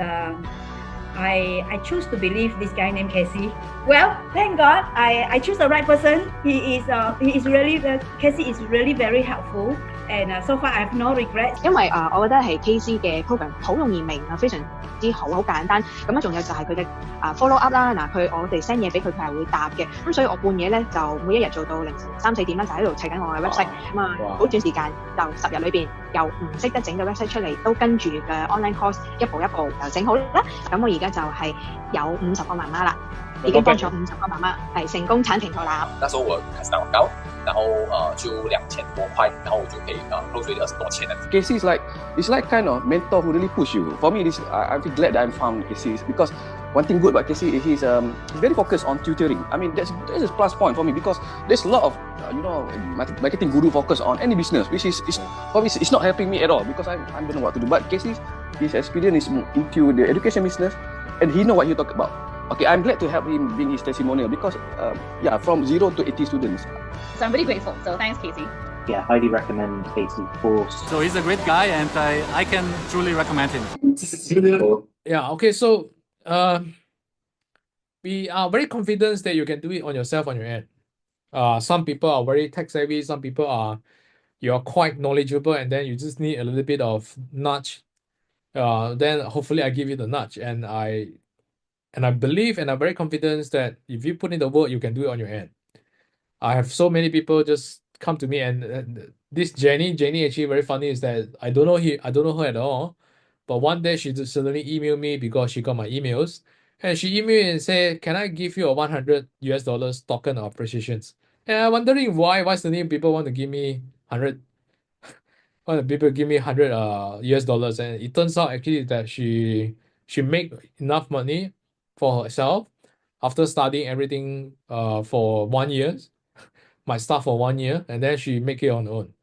I choose to believe this guy named Casey. Well, thank God, I choose the right person. He is really Casey is really very helpful, and so far I have no regrets. 因為我覺得係 KC 嘅 program 好容易明啊，非常之好，好簡單。咁啊，仲有就係佢嘅follow up 啦。嗱，我哋 send 嘢俾佢，佢係會答嘅。咁所以我半夜咧就每一日做到凌晨3、4點啦，就喺度砌緊我嘅 website。咁啊，好短時間就10日裏邊由唔識得整嘅 website 出嚟，都跟住嘅 online course 一步一步就整好啦。咁我而家就係有50個媽媽啦，已經幫咗50個媽媽係成功產前投籃。那時候我開始打廣告，然後就2000多塊，然後我就可以close with 20多千的。Casey is like kind of mentor who really push you. For me, I feel glad that I found Casey because one thing good about Casey is he's very focused on tutoring. I mean that's a plus point for me because there's a lot of marketing guru focus on any business, which is for me it's not helping me at all because I don't know what to do. But Casey, his experience is into the education business, and he know what he talk about. Okay, I'm glad to help him being his testimonial because from 0 to 80 students. So I'm really grateful. So thanks, Casey. Yeah, highly recommend Casey for. So he's a great guy, and I can truly recommend him. Yeah, okay, so we are very confident that you can do it on yourself on your end. Some people are very tech savvy, some people you're quite knowledgeable, and then you just need a little bit of nudge. Then hopefully I give you the nudge, and I believe and I'm very confident that if you put in the work, you can do it on your end. I have so many people just come to me, and this Jenny actually very funny is that I don't know her at all, but one day she just suddenly emailed me because she got my emails, And she emailed me and said, "Can I give you a $100 token of appreciations?" And I'm wondering why suddenly people want to give me 100 why the people give me 100 US dollars. And it turns out actually that she make enough money for herself after studying everything for 1 year, my stuff for 1 year, and then she make it on her own.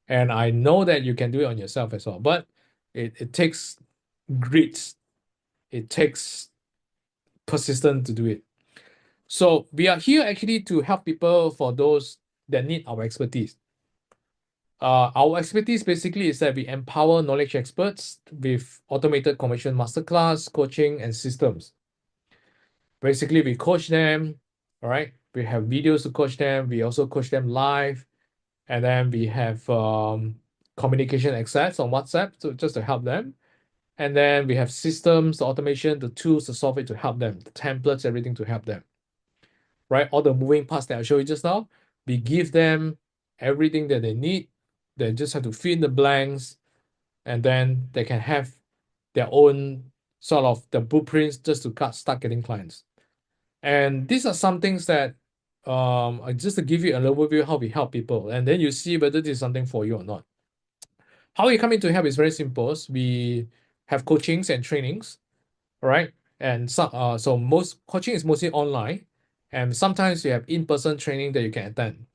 And I know that you can do it on yourself as well, but it takes grit, it takes persistence to do it. So we are here actually to help people for those that need our expertise. Our expertise basically is that we empower knowledge experts with automated commission masterclass, coaching, and systems. Basically, we coach them, all right? We have videos to coach them. We also coach them live. And then we have communication access on WhatsApp just to help them. And then we have systems, the automation, the tools, the software to help them, the templates, everything to help them, right? All the moving parts that I showed you just now, we give them everything that they need. They just have to fill in the blanks, and then they can have their own sort of the blueprints just to start getting clients. And these are some things that just to give you an overview how we help people, and then you see whether this is something for you or not. How we come in to help is very simple. We have coachings and trainings, right? And so most coaching is mostly online, and sometimes you have in-person training that you can attend.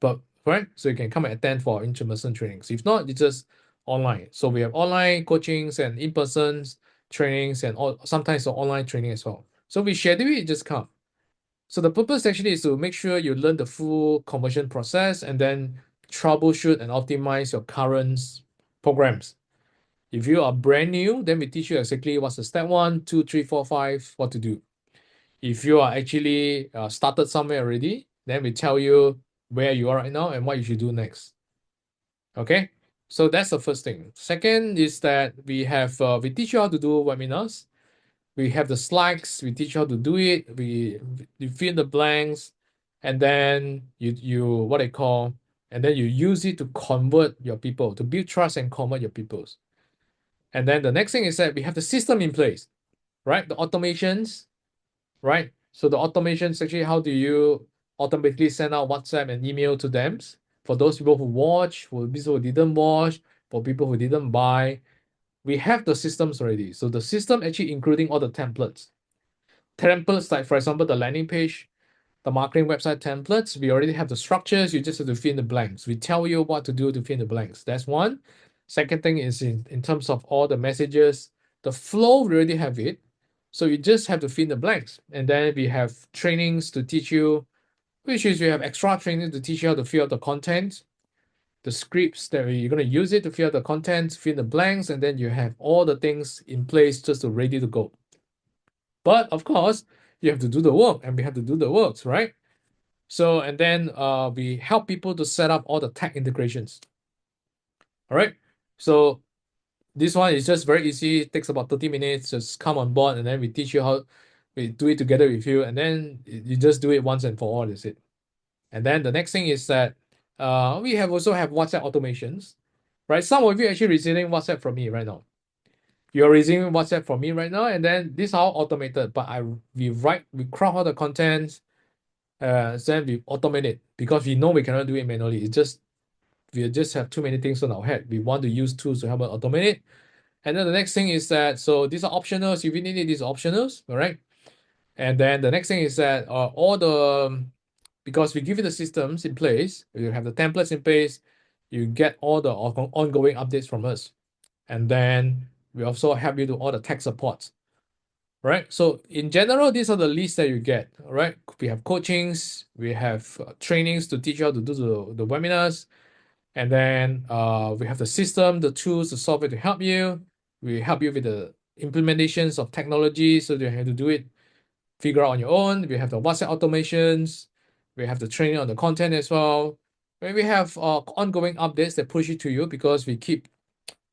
But right, so you can come and attend for in-person trainings. If not, it's just online. So we have online coachings and in-person trainings, and sometimes online training as well. So we schedule it, just come. So the purpose actually is to make sure you learn the full conversion process and then troubleshoot and optimize your current programs. If you are brand new, then we teach you exactly what's the step 1, 2, 3, 4, 5, what to do. If you are actually started somewhere already, then we tell you where you are right now and what you should do next. Okay, so that's the first thing. Second is that we teach you how to do webinars. We have the slides. We teach you how to do it. You fill in the blanks, and then you and then you use it to convert your people, to build trust and convert your peoples. And then the next thing is that we have the system in place, right? The automations, right? So the automations actually, how do you automatically send out WhatsApp and email to them for those people who watch, for people who didn't watch, for people who didn't buy. We have the systems already. So the system actually including all the templates. Templates like, for example, the landing page, the marketing website templates, we already have the structures. You just have to fill in the blanks. We tell you what to do to fill in the blanks. That's one. Second thing is in terms of all the messages, the flow, we already have it. So you just have to fill in the blanks. And then we have trainings to teach you, which is we have extra training to teach you how to fill out the content, the scripts that you're going to use it to fill out the content, fill in the blanks, and then you have all the things in place just to ready to go. But of course, you have to do the work, and we have to do the works, right? So, and then we help people to set up all the tech integrations. All right. So this one is just very easy. It takes about 30 minutes. Just come on board, and then we teach you how we do it together with you, and then you just do it once and for all. Is it? And then the next thing is that we also have WhatsApp automations, right? Some of you actually receiving WhatsApp from me right now. You're receiving WhatsApp from me right now, and then this is all automated. But we craft all the contents, then we automate it because we know we cannot do it manually. We just have too many things on our head. We want to use tools to help us automate it. And then the next thing is that, so these are optionals. If you need it, these are optionals, all right? And then the next thing is that because we give you the systems in place, you have the templates in place, you get all the ongoing updates from us. And then we also help you do all the tech supports, right? So in general, these are the lists that you get, right? We have coachings, we have trainings to teach you how to do the webinars, and then we have the system, the tools, the software to help you. We help you with the implementations of technology so you have to do it, figure out on your own. We have the WhatsApp automations. We have the training on the content as well. We have ongoing updates that push it to you because we keep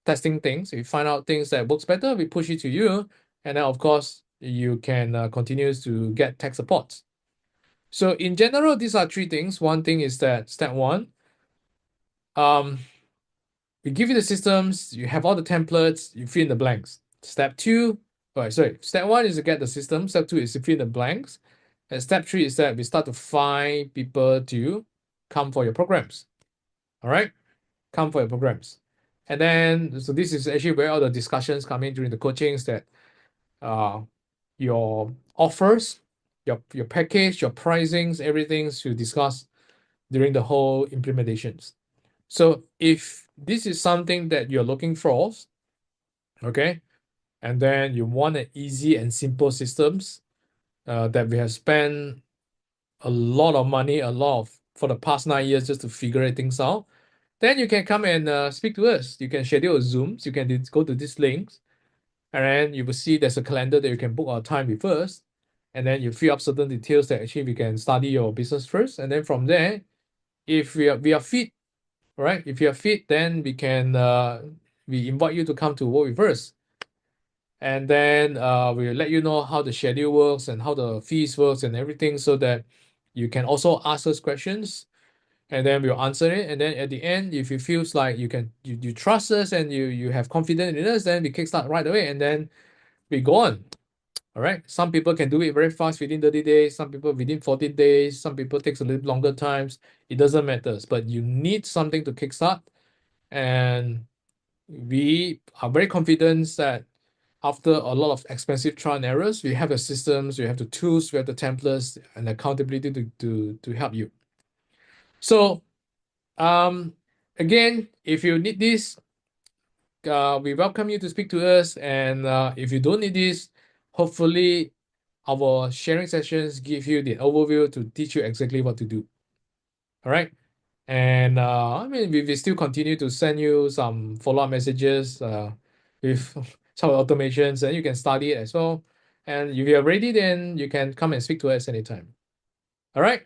testing things. We find out things that works better, we push it to you. And then, of course, you can continue to get tech support. So in general, these are three things. One thing is that step 1, we give you the systems, you have all the templates, you fill in the blanks. Step 2, Right, so step 1 is to get the system. Step 2 is to fill the blanks. And step 3 is that we start to find people to come for your programs. All right, come for your programs. And then, so this is actually where all the discussions come in during the coachings, that your offers, your package, your pricings, everything to discuss during the whole implementations. So if this is something that you're looking for, okay, and then you want an easy and simple systems that we have spent a lot of money, for the past 9 years just to figure things out, then you can come and speak to us. You can schedule a Zooms. You can go to these links, and then you will see there's a calendar that you can book our time with us, and then you fill up certain details that actually we can study your business first, and then from there, if we are fit, right? If you are fit, then we invite you to come to work with us, and then we'll let you know how the schedule works and how the fees works and everything, so that you can also ask us questions, and then we'll answer it. And then at the end, if it feels like you trust us and you have confidence in us, then we kickstart right away, and then we go on. All right. Some people can do it very fast within 30 days. Some people within 14 days. Some people takes a little longer times. It doesn't matter. But you need something to kickstart, and we are very confident that after a lot of expensive trial and errors, we have the systems, we have the tools, we have the templates and accountability to help you. So again, if you need this, we welcome you to speak to us. And if you don't need this, hopefully our sharing sessions give you the overview to teach you exactly what to do. All right. And I mean, we still continue to send you some follow-up messages with some automations, and you can study it as well. And if you're ready, then you can come and speak to us anytime. All right.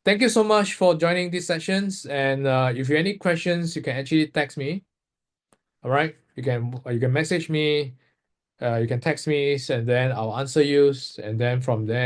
Thank you so much for joining these sessions. And if you have any questions, you can actually text me. All right. You can message me. You can text me, and then I'll answer you. And then from there,